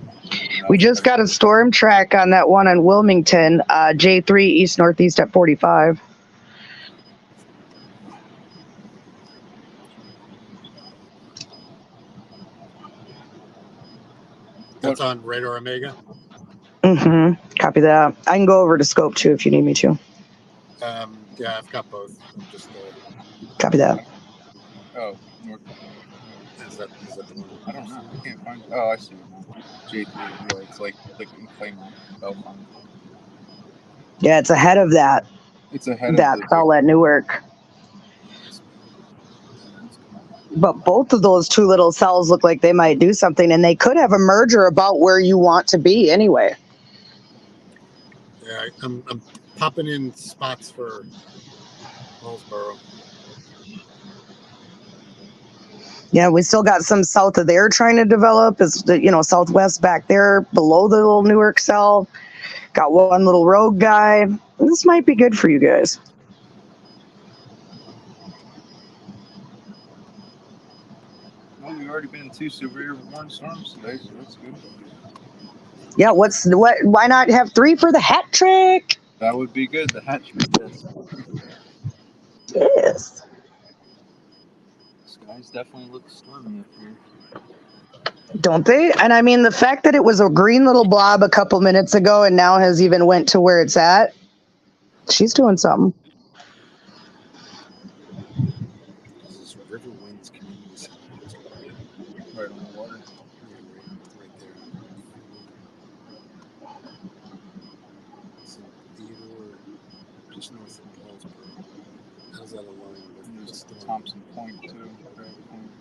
Speaker 1: We just got a storm track on that one on Wilmington, J3 east northeast at 45.
Speaker 3: That's on Radar Omega.
Speaker 1: Copy that. I can go over to scope too if you need me to.
Speaker 3: Yeah, I've got both. I'm just
Speaker 1: Copy that.
Speaker 4: Oh, north.
Speaker 3: is that the one?
Speaker 4: I don't know. I can't find. Oh, I see it now. J3. Yeah, it's like in Claymont, Belfont.
Speaker 1: Yeah, it's ahead of that
Speaker 4: It's ahead of the
Speaker 1: cell at Newark. But both of those two little cells look like they might do something, and they could have a merger about where you want to be anyway.
Speaker 3: Yeah, I'm popping in spots for Hillsborough.
Speaker 1: Yeah, we still got some south of there trying to develop. Is southwest back there below the little Newark cell. Got one little rogue guy. This might be good for you guys.
Speaker 4: Well, we've already been in 2 severe warm storms today, so that's good.
Speaker 1: Yeah, why not have 3 for the hat trick?
Speaker 4: That would be good. The hat trick, yes.
Speaker 1: Yes.
Speaker 4: Skies definitely look stormy up here.
Speaker 1: Don't they? And I mean, the fact that it was a green little blob a couple minutes ago and now has even went to where it's at, she's doing something.
Speaker 3: This is River Winds Community Center.
Speaker 4: Right on the water.
Speaker 3: Yeah, right there. It's in Theodore, just north of Paulsboro. How's that align with the storm?
Speaker 4: Thompson Point, too. Point.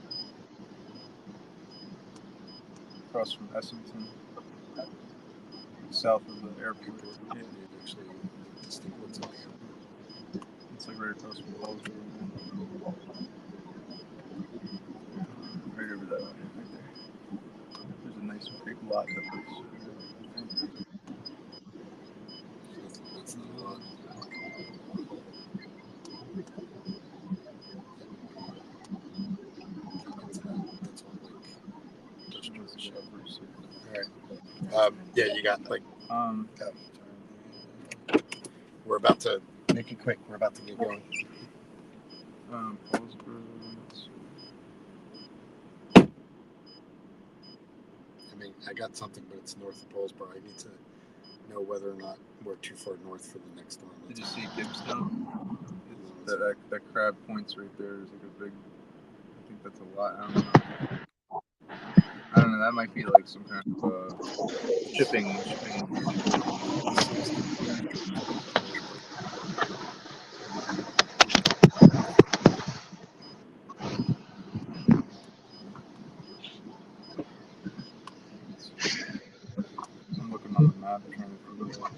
Speaker 4: Across from Essington. South of the airport. Yeah,
Speaker 3: actually, let's think what's up here.
Speaker 4: It's like right across from Paulsboro. Right over that way, right there. There's a nice big lot that looks.
Speaker 3: That's not a lot. That's all like industrial shovels. All right. Yeah, you got like. We're about to make it quick. We're about to get going.
Speaker 4: Paulsboro.
Speaker 3: I mean, I got something, but it's north of Paulsboro. I need to know whether or not we're too far north for the next storm.
Speaker 4: Did you see Gibbstown? That crab point's right there. There's like a big. I think that's a lot. I don't know. That might be like some kind of shipping. I'm looking on the map trying to figure out.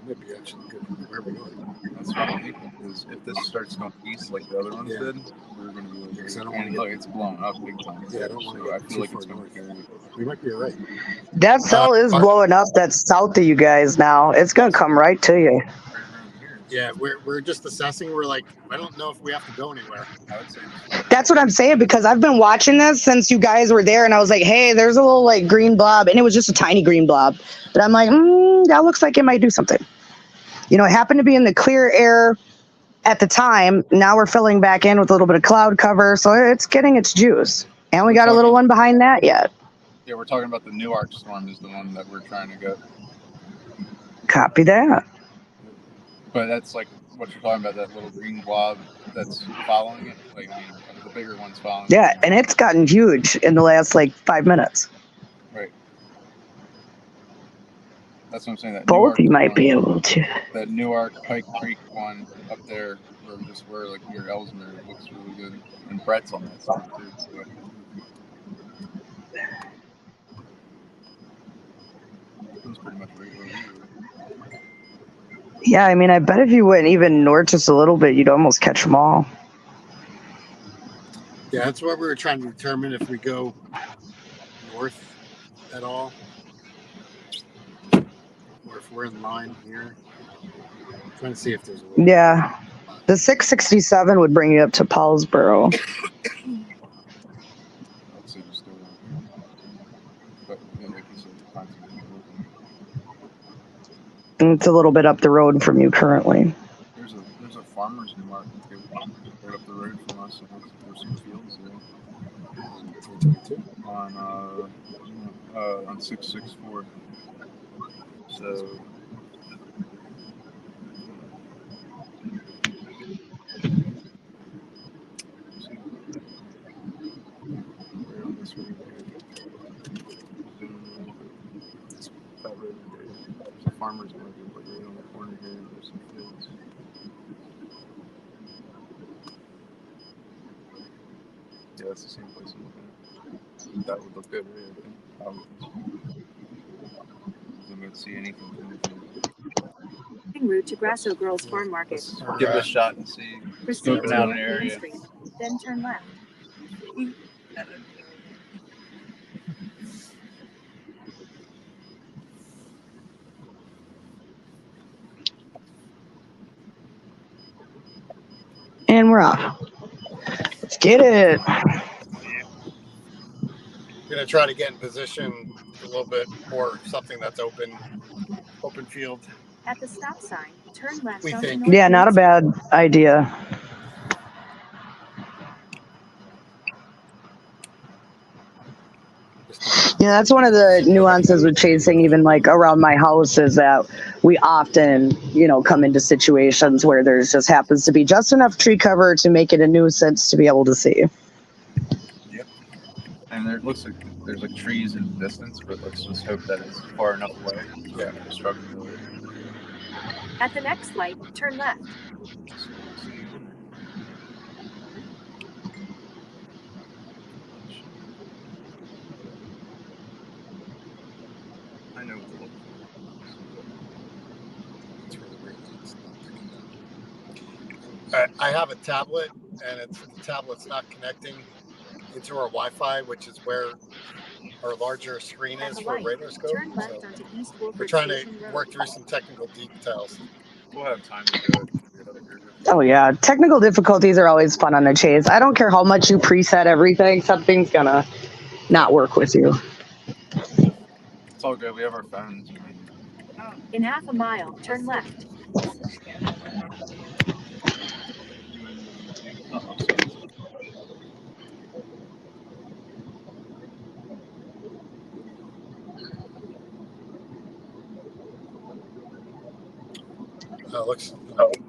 Speaker 3: Might be actually good where we are.
Speaker 4: That's what I'm thinking. Because if this starts going east like the other ones did, we're going to be like.
Speaker 3: Because I don't
Speaker 4: and look, it's blown up big time.
Speaker 3: Yeah, I don't want to. I feel like it's going to carry. We might be right.
Speaker 1: That cell is blowing up. That's south of you guys now. It's gonna come right to you.
Speaker 3: Yeah, we're just assessing. We're like, I don't know if we have to go anywhere.
Speaker 1: That's what I'm saying, because I've been watching this since you guys were there, and I was like, hey, there's a little like green blob, and it was just a tiny green blob. But I'm like, that looks like it might do something. It happened to be in the clear air at the time. Now we're filling back in with a little bit of cloud cover, so it's getting its juice. And we got a little one behind that yet.
Speaker 4: Yeah, we're talking about the Newark storm is the one that we're trying to get.
Speaker 1: Copy that.
Speaker 4: But that's like what you're talking about, that little green blob that's following it. Like, I mean, the bigger one's following it.
Speaker 1: Yeah, and it's gotten huge in the last like 5 minutes.
Speaker 4: Right. That's what I'm saying. That
Speaker 1: both
Speaker 4: Newark
Speaker 1: you might
Speaker 4: one,
Speaker 1: be able to.
Speaker 4: That Newark Pike Creek one up there where we just were, like near Ellesmere, it looks really good. And Brett's on that side too. So. That's pretty much right where we were.
Speaker 1: Yeah, I mean, I bet if you went even north just a little bit, you'd almost catch them all.
Speaker 3: Yeah, that's what we were trying to determine, if we go north at all, or if we're in line here. I'm trying to see if there's a little.
Speaker 1: Yeah, the 667 would bring you up to Paulsboro.
Speaker 4: I'd say just go down here. But yeah, like you said, find some people looking.
Speaker 1: It's a little bit up the road from you currently.
Speaker 4: There's a farmer's market right up the road from us, and there's some fields there.
Speaker 3: 322.
Speaker 4: On 664. So right on this road here. It's that road right there. There's a farmer's market like right on the corner here. There's some fields. Yeah, that's the same place I'm looking at. That would look good, right? I think. I would think so. I don't see anything coming from
Speaker 2: route to Grasso Girls Farm Market.
Speaker 4: Let's give it a shot and see.
Speaker 2: Proceed
Speaker 4: Scoping
Speaker 2: to
Speaker 4: out
Speaker 2: North
Speaker 4: an
Speaker 2: Main
Speaker 4: area.
Speaker 2: Street, then turn left.
Speaker 1: And we're off. Let's get it.
Speaker 3: We're gonna try to get in position a little bit more, something that's open field.
Speaker 2: At the stop sign, turn left
Speaker 3: We
Speaker 2: onto
Speaker 3: think.
Speaker 2: North
Speaker 1: Yeah,
Speaker 2: Main
Speaker 1: not a
Speaker 2: Street.
Speaker 1: bad idea. Yeah, that's one of the nuances with chasing, even like around my house, is that we often, come into situations where there's just happens to be just enough tree cover to make it a nuisance to be able to see.
Speaker 4: Yep. And there looks like there's like trees in the distance, but let's just hope that it's far enough away.
Speaker 3: Yeah.
Speaker 4: Struggling really.
Speaker 2: At the next light, turn left.
Speaker 4: So we'll see. I know what to look for.
Speaker 3: I have a tablet, and the tablet's not connecting into our Wi-Fi, which is where our larger screen
Speaker 2: At
Speaker 3: is
Speaker 2: the
Speaker 3: for
Speaker 2: light,
Speaker 3: radar scope.
Speaker 2: turn left
Speaker 3: So
Speaker 2: onto East
Speaker 3: we're
Speaker 2: Wolford
Speaker 3: trying to
Speaker 2: Station Road.
Speaker 3: work through some technical details.
Speaker 4: We'll have time to do it.
Speaker 1: Oh yeah, technical difficulties are always fun on a chase. I don't care how much you preset everything, something's gonna not work with you.
Speaker 4: It's all good. We have our phones.
Speaker 2: In half a mile, turn left.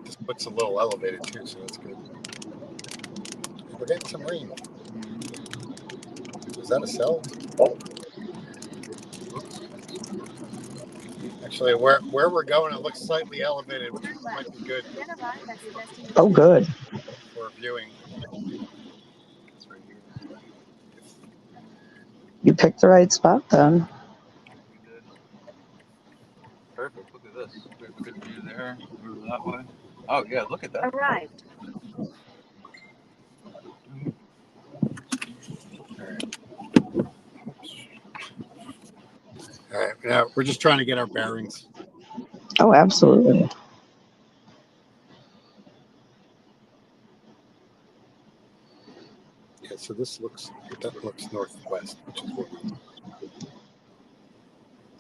Speaker 3: This looks a little elevated too, so that's good. We're getting some rain. Is that a cell? Actually, where we're going, it looks slightly elevated, which might be good
Speaker 2: Then arrive at your destination.
Speaker 1: Oh, good.
Speaker 3: for viewing.
Speaker 1: You picked the right spot then.
Speaker 4: Perfect. Look at this. We have a good view there. Over that way. Oh yeah, look at that.
Speaker 2: Arrived.
Speaker 3: All right, now we're just trying to get our bearings.
Speaker 1: Oh, absolutely.
Speaker 3: Yeah, so that looks northwest, which is what we want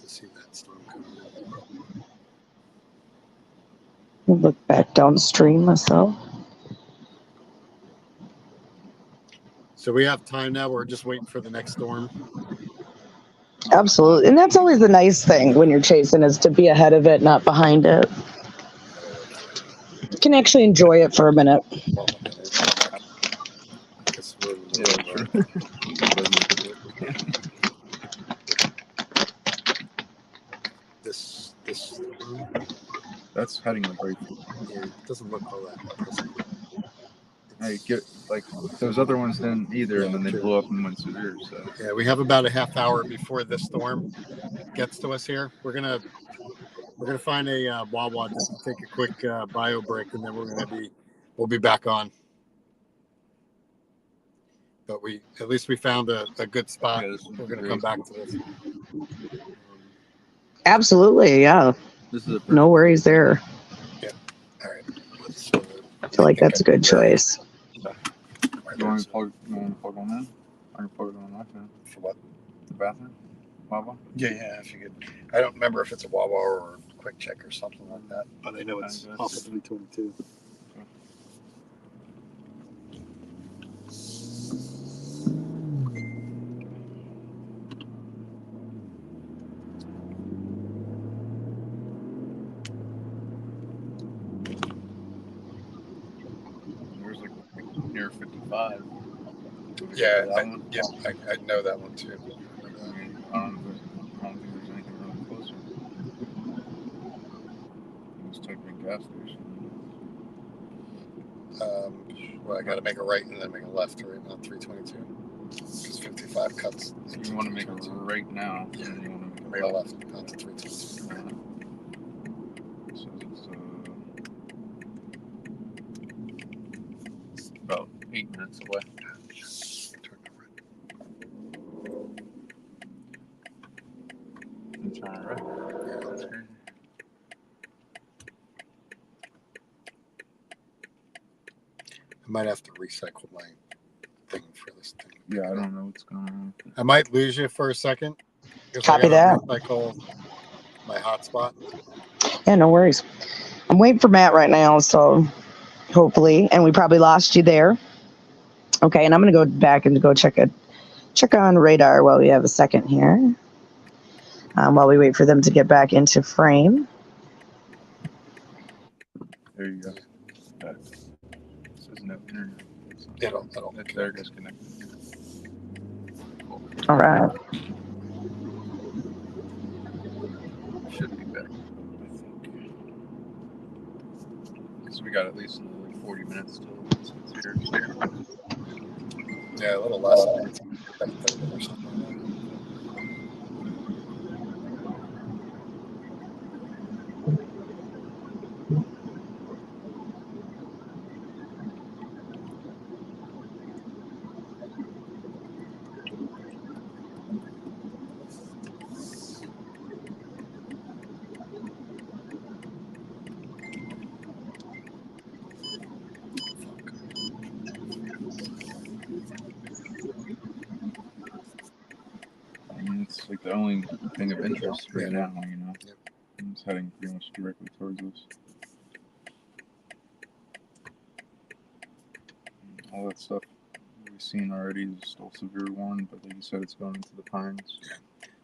Speaker 3: to see that storm coming in.
Speaker 1: I'll look back downstream myself.
Speaker 3: So we have time now. We're just waiting for the next storm.
Speaker 1: Absolutely. And that's always the nice thing when you're chasing, is to be ahead of it, not behind it. You can actually enjoy it for a minute.
Speaker 4: Yeah, true.
Speaker 3: This
Speaker 4: That's heading like right.
Speaker 3: yeah, it doesn't look all that impressive.
Speaker 4: Hey, get like those other ones didn't either,
Speaker 3: Yeah,
Speaker 4: and then they
Speaker 3: true.
Speaker 4: blew up and went severe. So
Speaker 3: Yeah, we have about a half hour before this storm gets to us here. We're gonna find a Wawa just to take a quick bio break, and then we'll be back on. But at least we found a good spot.
Speaker 4: Yeah,
Speaker 3: We're gonna come back to this.
Speaker 1: Absolutely, yeah.
Speaker 4: this is
Speaker 1: No worries there.
Speaker 3: Yeah. All right.
Speaker 1: I feel like that's a good choice.
Speaker 4: You want to plug one in? I can plug it on my phone.
Speaker 3: For what?
Speaker 4: The bathroom? Wawa?
Speaker 3: Yeah, if you could. I don't remember if it's a Wawa or a Quick Check or something like that, but I know it's off of 322.
Speaker 4: near 55.
Speaker 3: Yeah,
Speaker 4: That one?
Speaker 3: I know that one too.
Speaker 4: I mean, I don't think there's anything really closer. Just type in gas station.
Speaker 3: Well, I got to make a right and then make a left, right? Not 322. Because 55 cuts.
Speaker 4: You want to make a right now,
Speaker 3: Yeah.
Speaker 4: and then you want to
Speaker 3: Make a left, not to 322.
Speaker 4: So it's about 8 minutes away. And turn right.
Speaker 3: Yeah,
Speaker 4: That's crazy.
Speaker 3: I might have to recycle my thing for this thing.
Speaker 4: Yeah, I don't know what's going on.
Speaker 3: I might lose you for a second. Because
Speaker 1: Copy
Speaker 3: I gotta
Speaker 1: that.
Speaker 3: recycle my hotspot.
Speaker 1: Yeah, no worries. I'm waiting for Matt right now, so hopefully, and we probably lost you there. Okay, and I'm gonna go back and go check on radar while we have a second here. While we wait for them to get back into frame.
Speaker 4: There you go. That says no internet.
Speaker 3: It'll
Speaker 4: They're disconnected. Cool.
Speaker 1: All right.
Speaker 4: Should be back, I think. So we got at least another 40 minutes till it's here.
Speaker 3: Yeah, a little less. I think it's like 30 or something like that.
Speaker 4: I mean, it's like the only thing of interest right
Speaker 3: Yeah.
Speaker 4: now, you know.
Speaker 3: Yep.
Speaker 4: It's heading pretty much directly towards us. All that stuff we've seen already is still severe warned, but like you said, it's going into the pines.
Speaker 3: Yeah.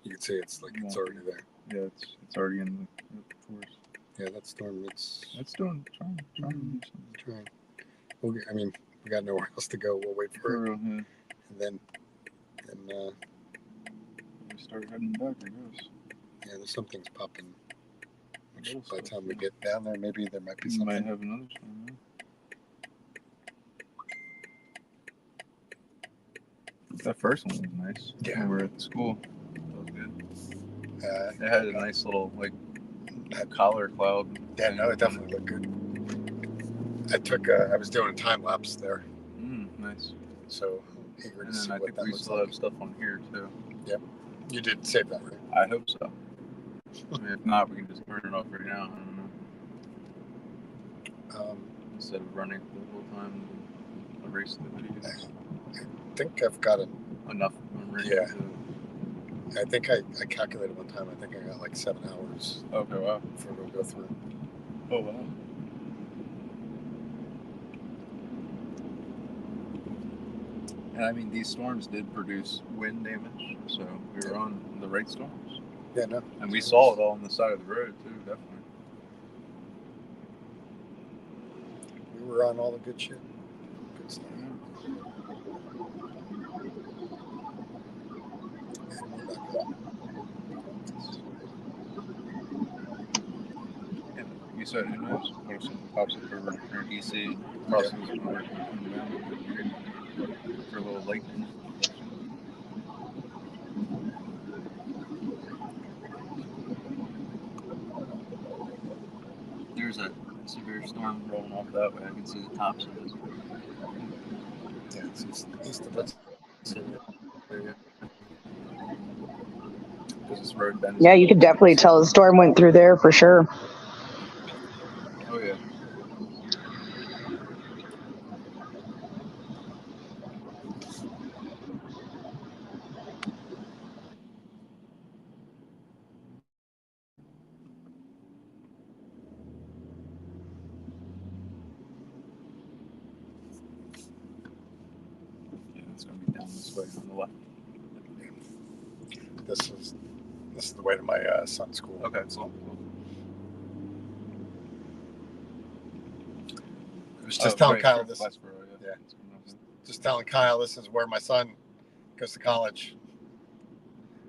Speaker 3: You can see it's like it's already there.
Speaker 4: Yeah, it's already in the forest.
Speaker 3: Yeah, that storm, it's
Speaker 4: trying to do something.
Speaker 3: trying. I mean, we got nowhere else to go. We'll wait for it.
Speaker 4: Real, yeah.
Speaker 3: And then
Speaker 4: We start heading back, I guess.
Speaker 3: yeah, there's some things popping. Which
Speaker 4: Little
Speaker 3: by the
Speaker 4: stuff,
Speaker 3: time we
Speaker 4: yeah.
Speaker 3: get down there, maybe there might be
Speaker 4: We
Speaker 3: something.
Speaker 4: might have another storm, yeah. That first one was nice.
Speaker 3: Yeah.
Speaker 4: When we were at the school. That was good. It had a nice little, like, collar cloud.
Speaker 3: Yeah, no, it definitely looked good. I was doing a time lapse there,
Speaker 4: Nice.
Speaker 3: so I'm eager to
Speaker 4: And
Speaker 3: see
Speaker 4: then I
Speaker 3: what
Speaker 4: think
Speaker 3: that
Speaker 4: we
Speaker 3: looks
Speaker 4: still
Speaker 3: like.
Speaker 4: have stuff on here, too.
Speaker 3: You did save that, right?
Speaker 4: I hope so. I mean, if not, we can just turn it off right now. I don't know. Instead of running the whole time and erasing the videos.
Speaker 3: I think I've got
Speaker 4: Enough memory.
Speaker 3: Yeah. I think I calculated one time. I think I got like 7 hours
Speaker 4: Okay, wow.
Speaker 3: for it to go through.
Speaker 4: Oh, wow. And I mean, these storms did produce wind damage, so we were on the right storms.
Speaker 3: Yeah, no.
Speaker 4: And we saw it all on the side of the road, too, definitely.
Speaker 3: We were on all the good shit. Good stuff.
Speaker 4: And you said, who knows? What if something pops up over near DC and crosses when we're coming down for a little lightning? There's a severe storm rolling off that way. I can see the tops of it.
Speaker 3: Yeah, it's east of us.
Speaker 4: Because this road bends.
Speaker 1: Yeah, you could definitely tell the storm went through there for sure.
Speaker 4: Oh, yeah. Yeah, it's going to be down this way on the left.
Speaker 3: This is the way to my son's school.
Speaker 4: Okay, cool.
Speaker 3: I was just telling Kyle this.
Speaker 4: Westboro,
Speaker 3: Yeah. just telling Kyle this is where my son goes to college.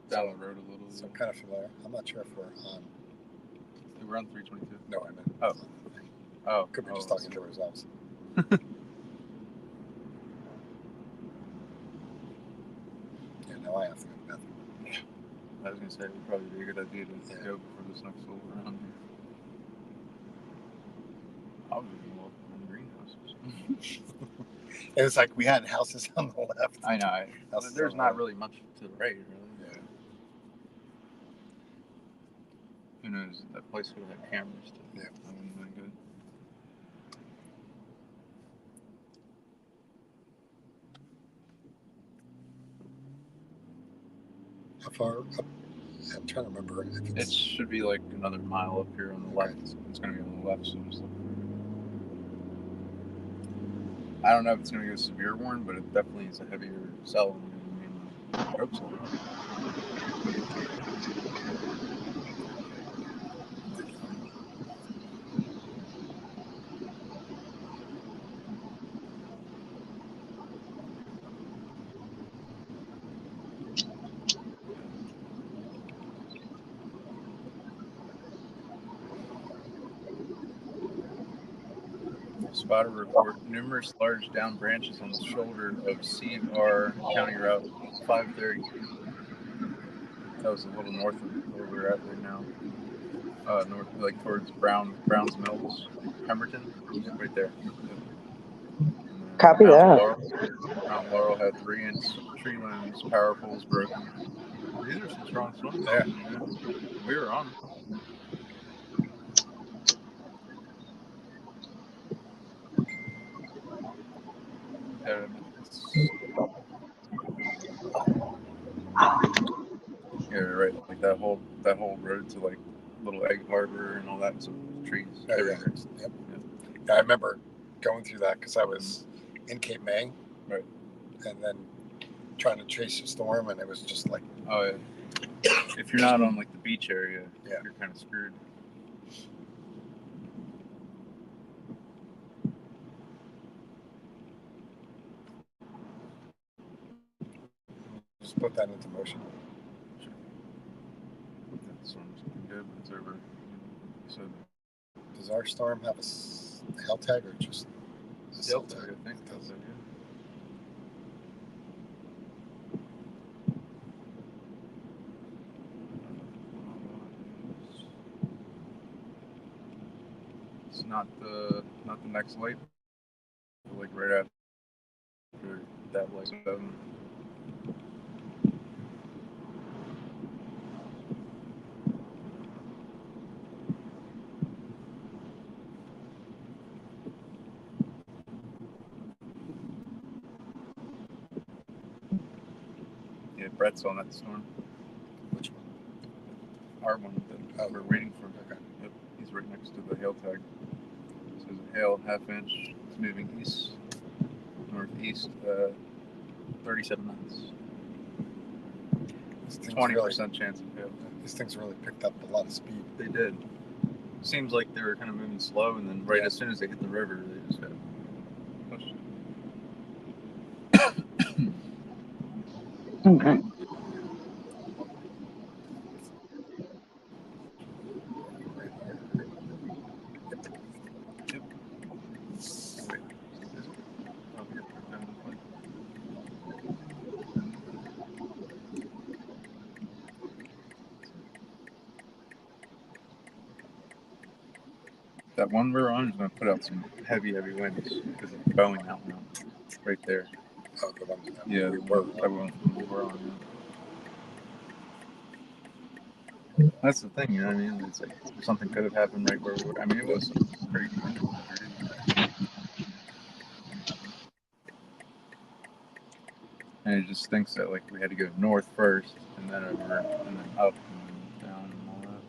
Speaker 4: Down the road a little.
Speaker 3: So I'm kind of familiar. I'm not sure if we're on.
Speaker 4: We're on 322.
Speaker 3: No, I meant.
Speaker 4: Oh.
Speaker 3: Could be just talking to ourselves. Yeah, now I have to go to the bathroom.
Speaker 4: I was gonna say it would probably be a good idea to go before this next little round here. I'll be walking in the greenhouses.
Speaker 3: And it's like we had houses on the left.
Speaker 4: I know. There's not really much to the right, really.
Speaker 3: Yeah.
Speaker 4: Who knows? That place could have cameras too.
Speaker 3: Yeah.
Speaker 4: That wouldn't have been good.
Speaker 3: How far up? I'm trying to remember if
Speaker 4: It
Speaker 3: it's.
Speaker 4: should be like another mile up here on the left. It's going to be on the left, so I'm just looking. I don't know if it's going to go severe warn, but it definitely is a heavier cell. I hope so. Spotter report numerous large down branches on the shoulder of CR County Route 530. That was a little north of where we're at right now. North, like towards Browns Mills, Pemberton, right there.
Speaker 1: Copy that.
Speaker 4: Mount Laurel had 3-inch tree limbs, power poles broken. These are some strong storms.
Speaker 3: Yeah.
Speaker 4: We were on. Yeah, right. Like that whole road to like Little Egg Harbor and all that, some trees.
Speaker 3: Oh, yeah. Yep. Yeah, I remember going through that because I was in Cape May,
Speaker 4: right,
Speaker 3: and then trying to chase a storm, and it was just like.
Speaker 4: Oh yeah. If you're not on like the beach area,
Speaker 3: yeah,
Speaker 4: you're kind of screwed.
Speaker 3: Just put that into motion.
Speaker 4: Sure. That storm's looking good, but it's over. So
Speaker 3: does our storm have a hail tag or just
Speaker 4: a hail tag? I think it does. It's not the next light, like right after that light. Yeah, Brett's on that storm.
Speaker 3: Which one?
Speaker 4: Our one that we're waiting for.
Speaker 3: Okay.
Speaker 4: Yep, he's right next to the hail tag. So there's a hail, half-inch. It's moving east, northeast, 37 knots. 20% chance of hail.
Speaker 3: These things really picked up a lot of speed.
Speaker 4: They did. Seems like they were kind of moving slow, and then as soon as they hit the river, they just got pushed.
Speaker 1: Okay.
Speaker 4: That one we're on is going to put out some heavy winds because it's bowing out now, right there.
Speaker 3: Oh, the ones that
Speaker 4: we were on. Yeah. That's the thing, you know what I mean? It's like something could have happened right where we were. I mean, it was some crazy wind. And it just thinks that like we had to go north first, and then over, and then up, and then down, and all that.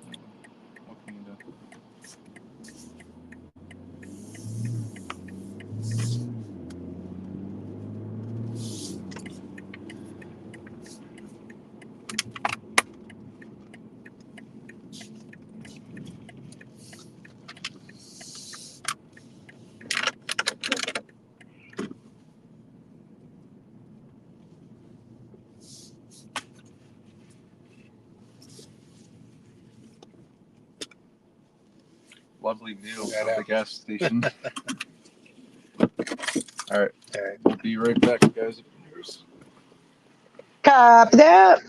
Speaker 4: And, what can you do? lovely view of the gas station. All right. We'll be right back, guys.
Speaker 1: Copy that.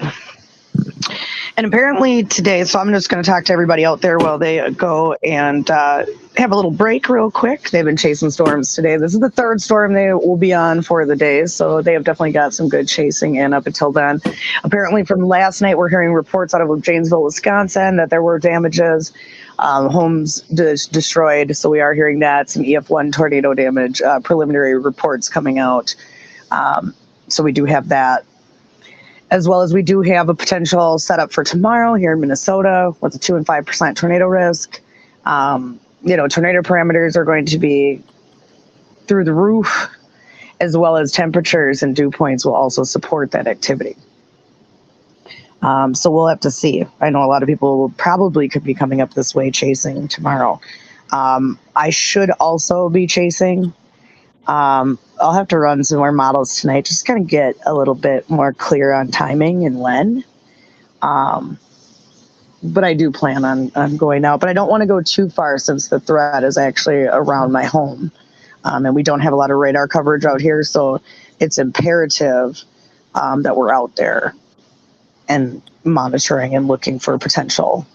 Speaker 1: And apparently today, so I'm just going to talk to everybody out there while they go and have a little break real quick. They've been chasing storms today. This is the third storm they will be on for the day, so they have definitely got some good chasing in up until then. Apparently from last night, we're hearing reports out of Janesville, Wisconsin, that there were damages, homes destroyed, so we are hearing that, some EF1 tornado damage, preliminary reports coming out. So we do have that. As well as we do have a potential setup for tomorrow here in Minnesota with a 2 and 5% tornado risk. Tornado parameters are going to be through the roof, as well as temperatures and dew points will also support that activity. So we'll have to see. I know a lot of people probably could be coming up this way chasing tomorrow. I should also be chasing. I'll have to run some more models tonight, just kind of get a little bit more clear on timing and when. But I do plan on going out, but I don't want to go too far since the threat is actually around my home. And we don't have a lot of radar coverage out here, so it's imperative that we're out there and monitoring and looking for potential.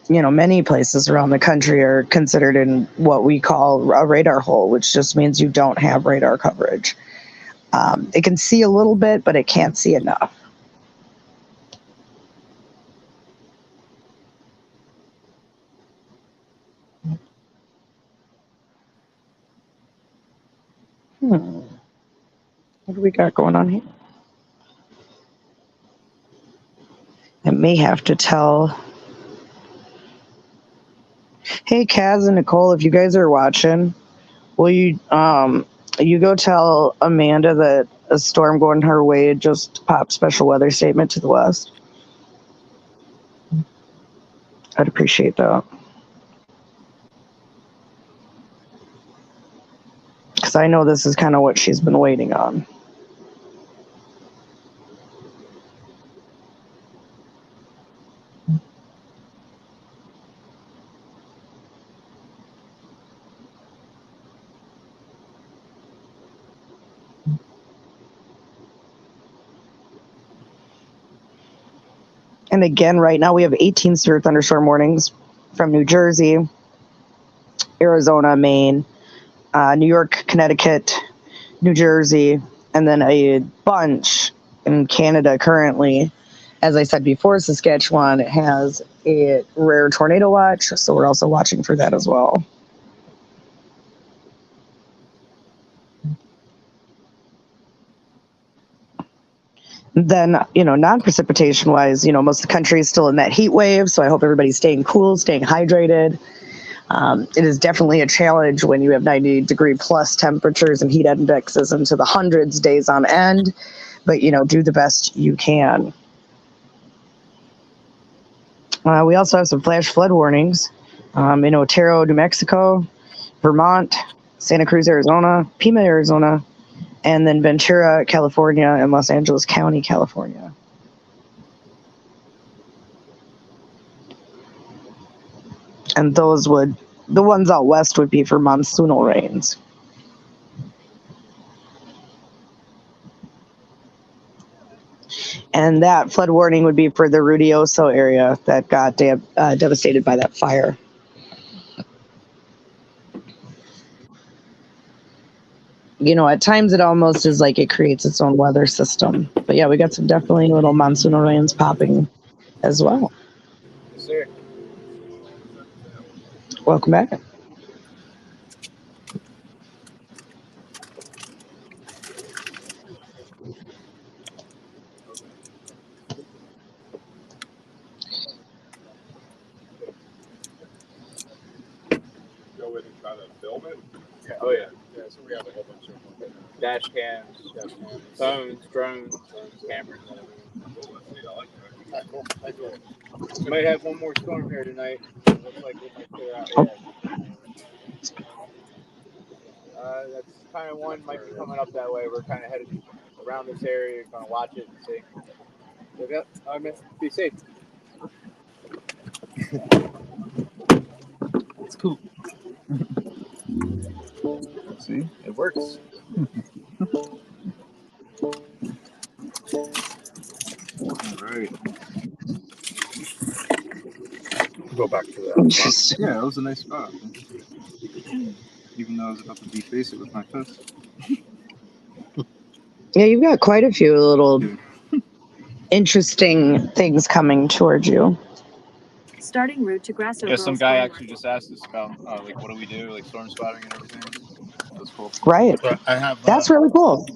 Speaker 1: Many places around the country are considered in what we call a radar hole, which just means you don't have radar coverage. It can see a little bit, but it can't see enough. What do we got going on here? I may have to tell. Hey, Kaz and Nicole, if you guys are watching, will you go tell Amanda that a storm going her way just popped special weather statement to the west? I'd appreciate that. Because I know this is kind of what she's been waiting on. And again, right now we have 18 severe thunderstorm warnings from New Jersey, Arizona, Maine, New York, Connecticut, New Jersey, and then a bunch in Canada currently. As I said before, Saskatchewan has a rare tornado watch, so we're also watching for that as well. Then, non-precipitation wise, most of the country is still in that heat wave, so I hope everybody's staying cool, staying hydrated. It is definitely a challenge when you have 90-degree plus temperatures and heat indexes into the hundreds days on end, but, do the best you can. We also have some flash flood warnings in Otero, New Mexico, Vermont, Santa Cruz, Arizona, Pima, Arizona, and then Ventura, California, and Los Angeles County, California. And the ones out west would be for monsoonal rains. And that flood warning would be for the Ruidoso area that got devastated by that fire. At times it almost is like it creates its own weather system. But yeah, we got some definitely little monsoonal rains popping as well.
Speaker 5: Yes, sir.
Speaker 1: Welcome back.
Speaker 5: Go in and try to film it. Yeah. Oh yeah. Yeah. So we have a whole bunch of dash cams, phones, drones, cameras, whatever. Cool. We might have one more storm here tonight. Looks like it might clear out. That's kind of one might be coming up that way. We're kind of headed around this area, going to watch it and see. So, yeah, be safe.
Speaker 4: It's cool. See, it works. Right.
Speaker 3: Go back to that.
Speaker 1: Interesting.
Speaker 4: Yeah, it was a nice spot. Even though I was about to deface it with my fist.
Speaker 1: Yeah, you've got quite a few little interesting things coming towards you.
Speaker 2: Starting route to Grasso.
Speaker 4: Yeah, some guy actually just asked us about like what do we do, like storm spotting and everything. That's cool.
Speaker 1: Right.
Speaker 3: So I have.
Speaker 1: That's really cool.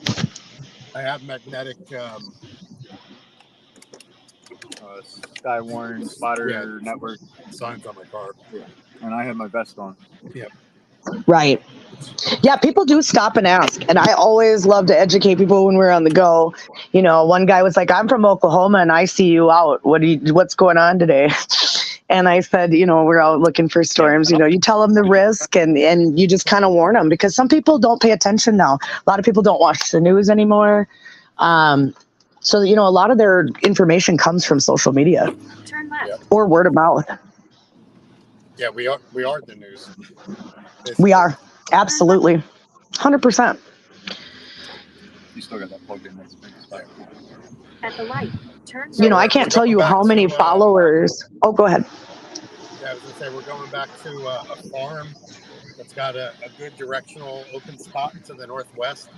Speaker 3: I have magnetic.
Speaker 4: Skywarn spotter network
Speaker 3: signs on my car.
Speaker 4: Yeah, and I have my vest on.
Speaker 3: Yep.
Speaker 1: Right. Yeah, people do stop and ask, and I always love to educate people when we're on the go. You know, one guy was like, "I'm from Oklahoma, and I see you out. What's going on today?" And I said, you know, we're out looking for storms. You know, you tell them the risk, and you just kind of warn them, because some people don't pay attention now. A lot of people don't watch the news anymore. So, you know, a lot of their information comes from social media.
Speaker 2: Turn left.
Speaker 1: Or word of mouth.
Speaker 3: Yeah, we are the news.
Speaker 1: We are. Absolutely. 100%.
Speaker 4: You still got that plugged in. That's big spot.
Speaker 2: At the light, turn.
Speaker 1: You know, I can't tell you how many followers. Oh, go ahead.
Speaker 3: Yeah, I was going to say, we're going back to a farm that's got a good directional open spot to the northwest.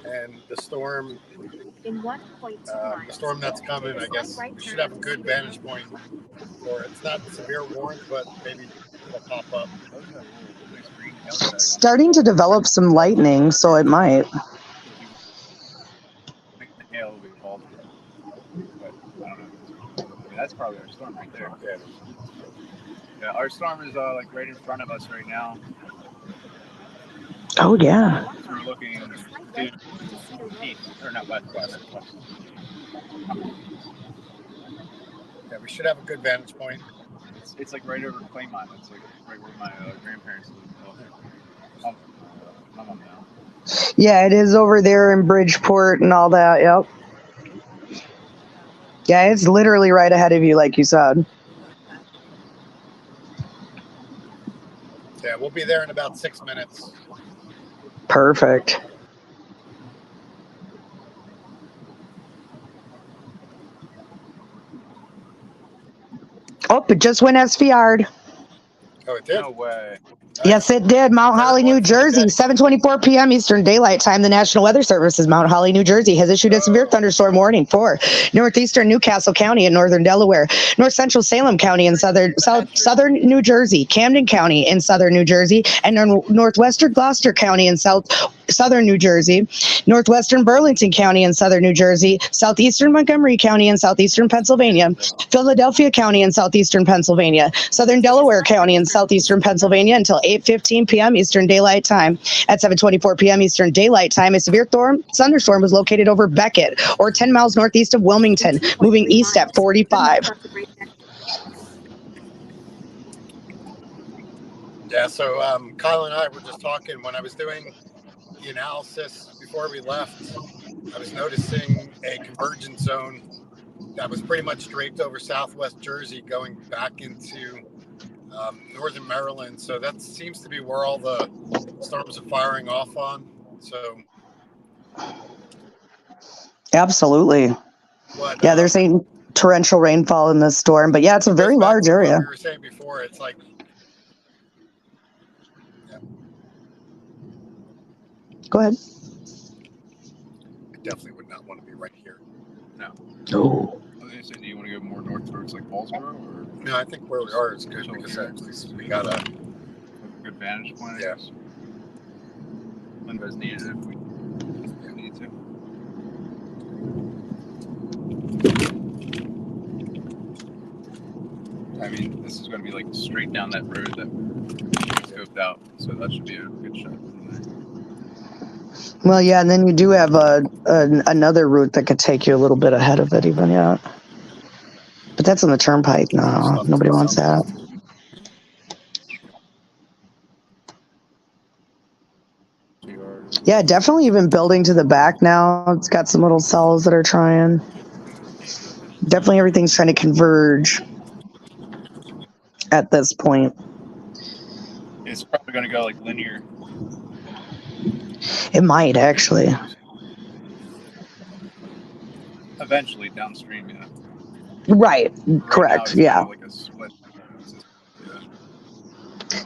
Speaker 3: And the storm,
Speaker 2: in 1.2 miles,
Speaker 3: the storm that's coming, I guess we should have a good vantage point for it. It's not severe warrant, but maybe it'll pop up.
Speaker 1: Starting to develop some lightning, so it might.
Speaker 4: Hail will be involved, but I don't know. I mean, that's probably our storm right there. Yeah, our storm is like right in front of us right now.
Speaker 1: Oh yeah.
Speaker 4: So we're looking to east, or not west.
Speaker 3: Yeah, we should have a good vantage point.
Speaker 4: It's like right over Claymont. It's like right where my grandparents live. My mom now.
Speaker 1: Yeah, it is over there in Bridgeport and all that. Yep. Yeah, it's literally right ahead of you, like you said.
Speaker 3: Yeah, we'll be there in about 6 minutes.
Speaker 1: Perfect. Oh, it just went SVR'd.
Speaker 3: Oh, it did?
Speaker 4: No way.
Speaker 1: Yes, it did. Mount Holly, New Jersey, 7:24 p.m. Eastern Daylight Time. The National Weather Service, Mount Holly, New Jersey, has issued a severe thunderstorm warning for northeastern Newcastle County in northern Delaware, north central Salem County in southern New Jersey, Camden County in southern New Jersey, and northwestern Gloucester County in southern New Jersey, northwestern Burlington County in southern New Jersey, southeastern Montgomery County in southeastern Pennsylvania, Philadelphia County in southeastern Pennsylvania, southern Delaware County in southeastern Pennsylvania until 8:15 p.m. Eastern Daylight Time. At 7:24 p.m. Eastern Daylight Time, a severe thunderstorm was located over Beckett, or 10 miles northeast of Wilmington, moving east at 45.
Speaker 3: Yeah, so Kyle and I were just talking when I was doing the analysis before we left. I was noticing a convergence zone that was pretty much draped over southwest Jersey going back into northern Maryland. So that seems to be where all the storms are firing off on. So
Speaker 1: Absolutely. Yeah, they're saying torrential rainfall in this storm, but yeah, it's a very large area.
Speaker 3: We were saying before, it's like, yeah.
Speaker 1: Go ahead.
Speaker 3: I definitely would not want to be right here.
Speaker 4: No.
Speaker 1: Oh.
Speaker 4: I was gonna say, do you want to go more north towards like Paulsboro, or?
Speaker 3: No, I think where we are is good because at least we got a
Speaker 4: good vantage point.
Speaker 3: Yeah.
Speaker 4: When does needed if we need to. I mean, this is going to be like straight down that road that we scoped out, so that should be a good shot from there.
Speaker 1: Well, yeah, and then you do have another route that could take you a little bit ahead of it, even, yeah. But that's on the turnpike. No, nobody wants that. Yeah, definitely even building to the back now. It's got some little cells that are trying. Definitely everything's trying to converge. at this point.
Speaker 4: It's probably going to go like linear.
Speaker 1: It might actually.
Speaker 4: Eventually downstream, yeah.
Speaker 1: Right.
Speaker 4: Right
Speaker 1: Correct.
Speaker 4: Now,
Speaker 1: Yeah.
Speaker 4: kind of like a split.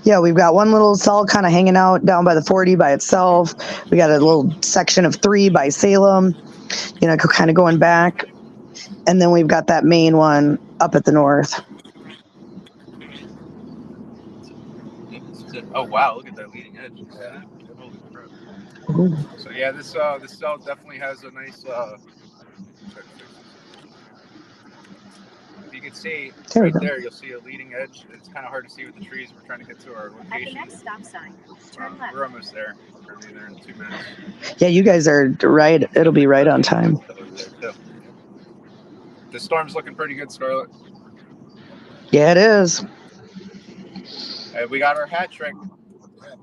Speaker 1: Yeah, we've got one little cell kind of hanging out down by the 40 by itself. We got a little section of 3 by Salem, kind of going back. And then we've got that main one up at the north.
Speaker 4: Oh, wow. Look at that leading edge.
Speaker 3: Yeah.
Speaker 4: Holy crap.
Speaker 1: Ooh.
Speaker 4: So, yeah, this cell definitely has a nice... If you can see right there, you'll see a leading edge. It's kind of hard to see with the trees. We're trying to get to our location.
Speaker 2: At the next stop sign, turn left.
Speaker 4: We're almost there. We're going to be there in 2 minutes.
Speaker 1: Yeah, you guys are right. It'll be right on time.
Speaker 4: The storm's looking pretty good, Scarlett.
Speaker 1: Yeah, it is.
Speaker 4: We got our hat trick.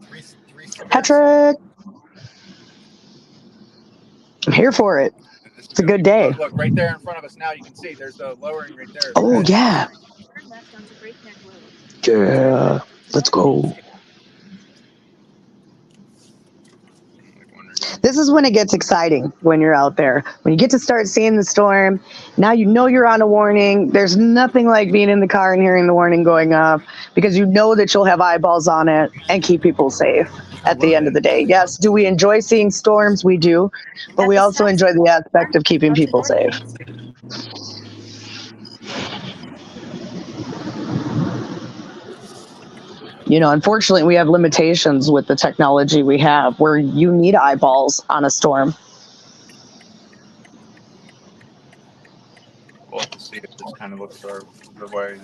Speaker 3: Three
Speaker 1: Hat trick. I'm here for it. It's a good day.
Speaker 4: Look, right there in front of us now, you can see there's the lowering right there.
Speaker 1: Oh, yeah.
Speaker 2: Turn left onto Breakneck Road.
Speaker 1: Yeah. Let's go. This is when it gets exciting when you're out there. When you get to start seeing the storm, now you know you're on a warning. There's nothing like being in the car and hearing the warning going off because you know that you'll have eyeballs on it and keep people safe at the end of the day. Yes, do we enjoy seeing storms? We do. But we also enjoy the aspect of keeping people safe. Unfortunately, we have limitations with the technology we have where you need eyeballs on a storm.
Speaker 4: We'll have to see if this kind of looks the way.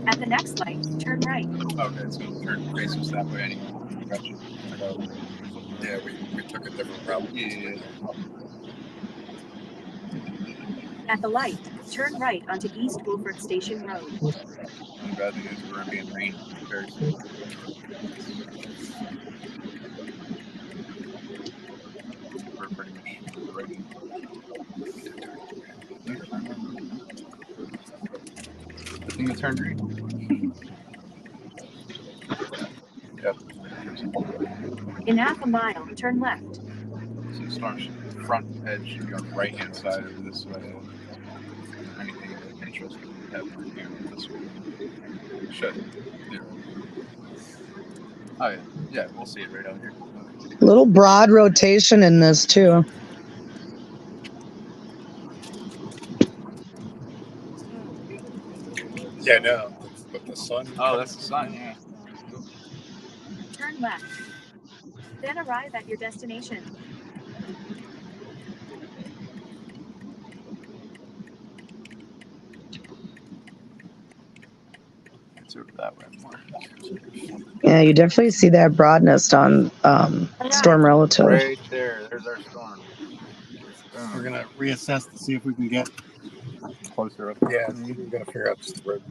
Speaker 2: At the next light, turn right.
Speaker 4: Okay, so turn faces that way anyway. Gotcha.
Speaker 3: Yeah, we took a different route.
Speaker 4: Yeah.
Speaker 2: At the light, turn right onto East Wolford Station Road.
Speaker 4: The bad thing is we're going to be in rain very soon. We're pretty much ready. The thing that turned green. Yep.
Speaker 2: In half a mile, turn left.
Speaker 4: So the storm's front edge should be on the right-hand side of this way. Anything of interest would happen here this way. Should. Yeah. Oh, yeah. Yeah, we'll see it right out here.
Speaker 1: Little broad rotation in this, too.
Speaker 3: Yeah, no. But the sun.
Speaker 4: Oh, that's the sun, yeah.
Speaker 2: Turn left. Then arrive at your destination.
Speaker 4: It's over that way more.
Speaker 1: Yeah, you definitely see that broadness on storm relative.
Speaker 4: Right there. There's our storm.
Speaker 3: We're going to reassess to see if we can get
Speaker 4: Closer up.
Speaker 3: Yeah, we're going to figure out just the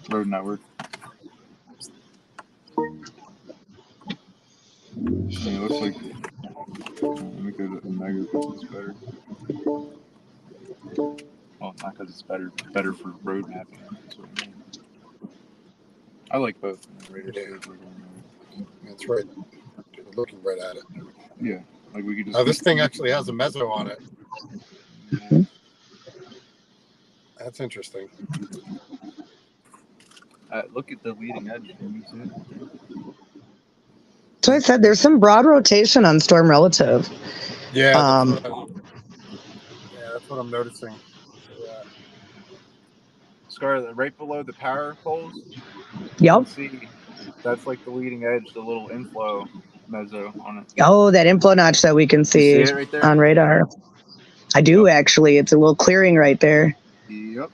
Speaker 4: road network. Yeah, it looks like let me go to Omega because it's better. Well, not because it's better for road mapping. That's what I mean. I like both.
Speaker 3: That's right. We're looking right at it.
Speaker 4: Yeah, like we could just.
Speaker 3: Oh, this thing actually has a mezzo on it.
Speaker 1: Mm-hmm.
Speaker 3: That's interesting.
Speaker 4: Look at the leading edge. Can you see it?
Speaker 1: So I said there's some broad rotation on storm relative.
Speaker 3: Yeah, that's what I'm noticing. Yeah.
Speaker 4: Scar, right below the power poles.
Speaker 1: Yep.
Speaker 4: See, that's like the leading edge, the little inflow mezzo on it.
Speaker 1: Oh, that inflow notch that we can see
Speaker 4: it right there?
Speaker 1: on radar. I do actually. It's a little clearing right there.
Speaker 4: Yep.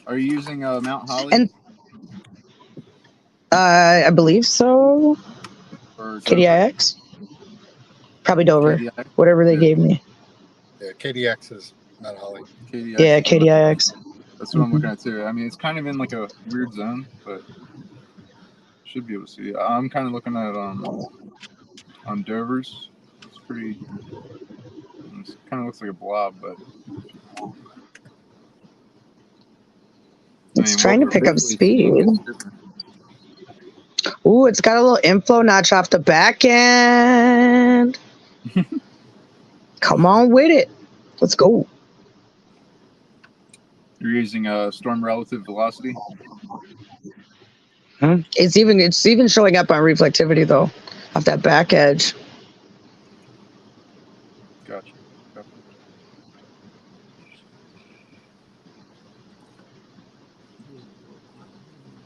Speaker 4: Are you using Mount Holly?
Speaker 1: And I believe so.
Speaker 4: Or
Speaker 1: KDIX? Probably Dover.
Speaker 4: KDIX?
Speaker 1: Whatever they gave me.
Speaker 3: Yeah, KDX is not Holly.
Speaker 4: KDIX.
Speaker 1: Yeah, KDIX.
Speaker 4: That's what I'm looking at too. I mean, it's kind of in like a weird zone, but Should be able to see. I'm kind of looking at on Dover's. It's pretty. It kind of looks like a blob, but
Speaker 1: It's trying to pick up speed.
Speaker 4: Different.
Speaker 1: Ooh, it's got a little inflow notch off the back end. Come on with it. Let's go.
Speaker 4: You're using storm relative velocity.
Speaker 1: It's even showing up on reflectivity though, off that back edge.
Speaker 4: Gotcha.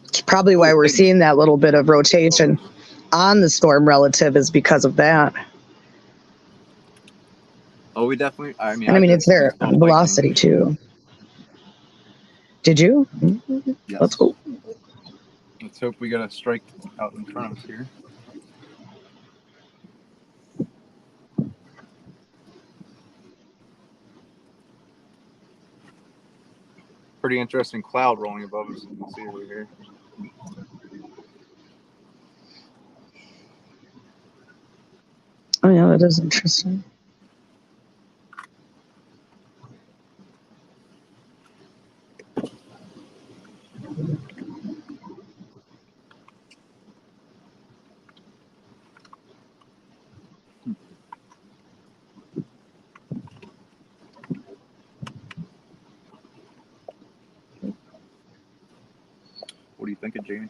Speaker 1: It's probably why we're seeing that little bit of rotation on the storm relative is because of that.
Speaker 4: Oh, we definitely. I mean,
Speaker 1: It's their velocity too. Did you?
Speaker 4: Yes.
Speaker 1: Let's go.
Speaker 4: Let's hope we got a strike out in front of us here. Pretty interesting cloud rolling above us. You can see over here.
Speaker 1: Oh yeah, that is interesting.
Speaker 4: What do you think of Jaime?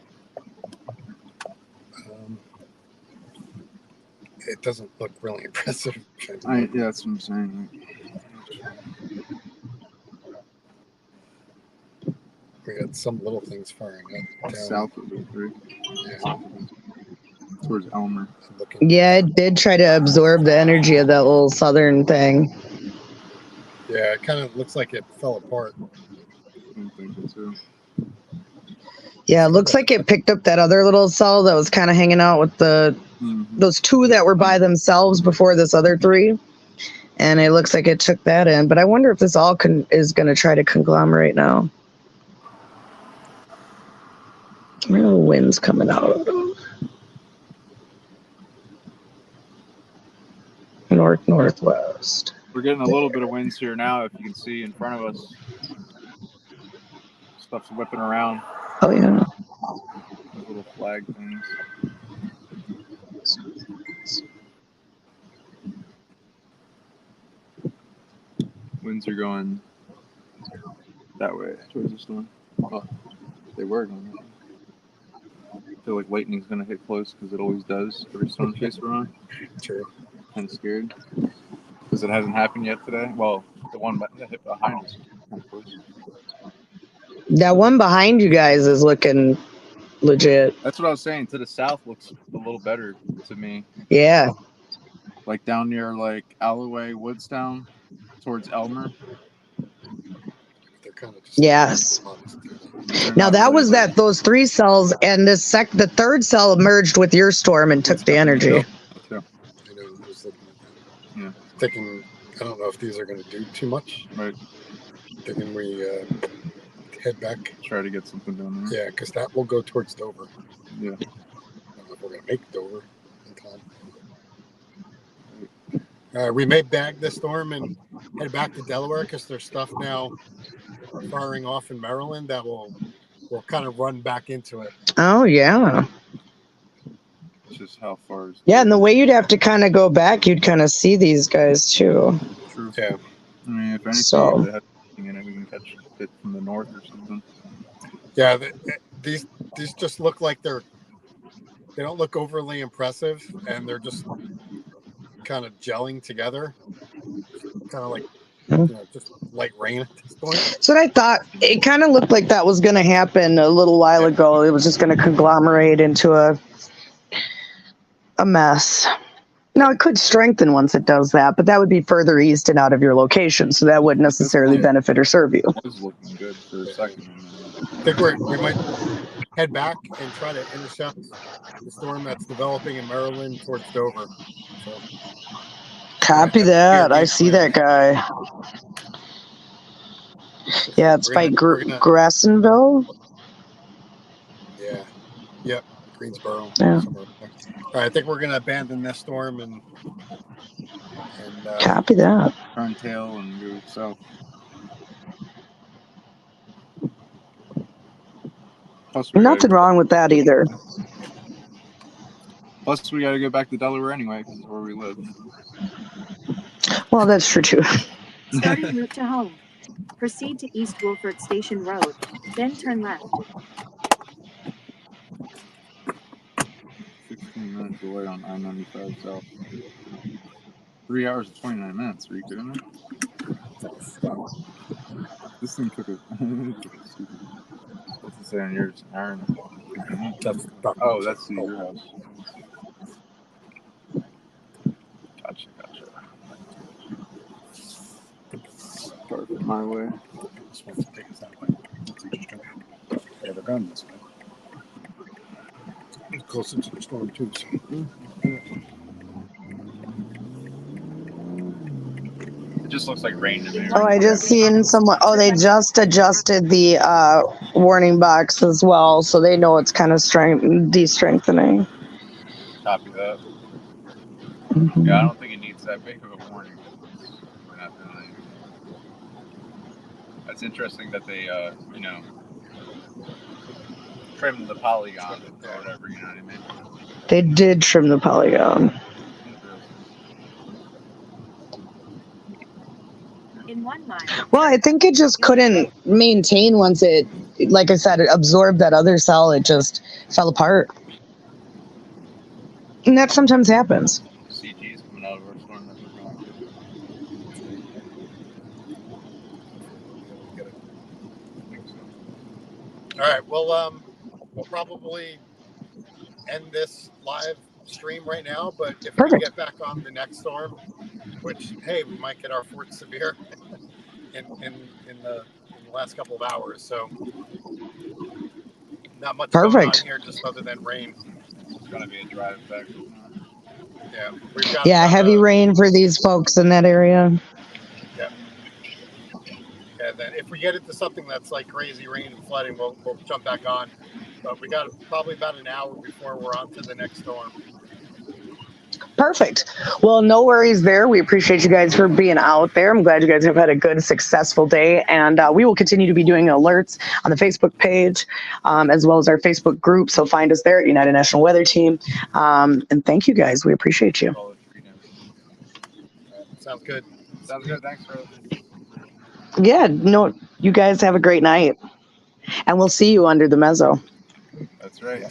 Speaker 3: It doesn't look really impressive.
Speaker 4: Yeah, that's what I'm saying.
Speaker 3: We got some little things firing up down.
Speaker 4: South of it, right?
Speaker 3: Yeah.
Speaker 4: Towards Elmer.
Speaker 1: Yeah, it did try to absorb the energy of that little southern thing.
Speaker 3: Yeah, it kind of looks like it fell apart.
Speaker 4: I don't think so too.
Speaker 1: Yeah, it looks like it picked up that other little cell that was kind of hanging out with those two that were by themselves before this other three. And it looks like it took that in. But I wonder if this all is going to try to conglomerate now. Where are the winds coming out of? North-northwest.
Speaker 4: We're getting a little bit of winds here now, if you can see in front of us. Stuff's whipping around.
Speaker 1: Oh, yeah.
Speaker 4: Those little flag things. Winds are going that way, towards the storm. Well, they were going that way. I feel like lightning's going to hit close because it always does every storm chase we're on.
Speaker 3: True.
Speaker 4: Kind of scared because it hasn't happened yet today. Well, the one that hit behind us was kind of close.
Speaker 1: That one behind you guys is looking legit.
Speaker 4: That's what I was saying. To the south looks a little better to me.
Speaker 1: Yeah.
Speaker 4: Like down near like Alloway, Woodstown, towards Elmer.
Speaker 3: They're kind of just
Speaker 1: yes.
Speaker 4: They're
Speaker 1: Now that
Speaker 4: really
Speaker 1: was
Speaker 4: like,
Speaker 1: those three cells, and the third cell merged with your storm and took the energy.
Speaker 3: I know. I was looking at that. Yeah. Thinking, I don't know if these are going to do too much.
Speaker 4: Right.
Speaker 3: Thinking we head back.
Speaker 4: Try to get something done there.
Speaker 3: Yeah, because that will go towards Dover.
Speaker 4: Yeah.
Speaker 3: I don't know if we're going to make Dover in time. We may bag the storm and head back to Delaware because there's stuff now firing off in Maryland that will kind of run back into it.
Speaker 1: Oh, yeah.
Speaker 4: It's just how far is
Speaker 1: yeah, and the way you'd have to kind of go back, you'd kind of see these guys too.
Speaker 4: True.
Speaker 3: Yeah.
Speaker 4: I mean, if anything,
Speaker 1: So,
Speaker 4: if they had something in it, we can catch it from the north or something.
Speaker 3: Yeah, these just look like they don't look overly impressive, and they're just kind of gelling together, kind of like just light rain at this point.
Speaker 1: So I thought it kind of looked like that was going to happen a little while ago. It was just going to conglomerate into a mess. Now it could strengthen once it does that, but that would be further east and out of your location, so that wouldn't necessarily benefit or serve you.
Speaker 4: It was looking good for a second.
Speaker 3: I think we might head back and try to intercept the storm that's developing in Maryland towards Dover. So,
Speaker 1: Copy that. I see that guy. Yeah, it's by Grassenville.
Speaker 3: Yeah. Yep. Greensboro.
Speaker 1: Yeah.
Speaker 3: Somewhere up there. All right, I think we're going to abandon this storm and
Speaker 1: Copy that.
Speaker 4: Turn tail and go south. Plus we
Speaker 1: Nothing wrong with that either.
Speaker 4: Plus, we got to go back to Delaware anyway, because it's where we live.
Speaker 1: Well, that's true too.
Speaker 2: Start en route to home. Proceed to East Wolford Station Road, then turn left.
Speaker 4: 16 minutes away on I-95 South. 3 hours and 29 minutes. Are you kidding me? This thing took a stupid. What's it say on yours, Aaron? Oh, that's your house. Gotcha. Perfect. My way.
Speaker 3: this one's take us that way. Yeah, they're going this way. It's closer to the storm too. So.
Speaker 4: It just looks like rain to me.
Speaker 1: Oh, I just seen someone. Oh, they just adjusted the warning box as well, so they know it's kind of de-strengthening.
Speaker 4: Copy that.
Speaker 1: Mm-hmm.
Speaker 4: Yeah, I don't think it needs that big of a warning. We're not doing anything. That's interesting that they, trimmed the polygon or whatever. You know what I mean?
Speaker 1: They did trim the polygon.
Speaker 2: In 1 mile.
Speaker 1: Well, I think it just couldn't maintain once it, like I said, it absorbed that other cell. It just fell apart. And that sometimes happens.
Speaker 4: CG's coming out of our storm that we're going to.
Speaker 3: All right, well, we'll probably end this live stream right now, but if we get back on the next storm, which, hey, we might get our fourth severe in the last couple of hours, so not much going on here just other than rain.
Speaker 4: It's going to be a drive back.
Speaker 3: Yeah, we've got
Speaker 1: heavy rain for these folks in that area.
Speaker 3: Yeah. And then if we get into something that's like crazy rain and flooding, we'll jump back on. But we got probably about an hour before we're on to the next storm.
Speaker 1: Perfect. Well, no worries there. We appreciate you guys for being out there. I'm glad you guys have had a good, successful day. And we will continue to be doing alerts on the Facebook page as well as our Facebook group. So find us there at United National Weather Team. And thank you guys. We appreciate you.
Speaker 3: Sounds good.
Speaker 4: Sounds good. Thanks for
Speaker 1: Yeah, no, you guys have a great night. And we'll see you under the mezzo.
Speaker 4: That's right.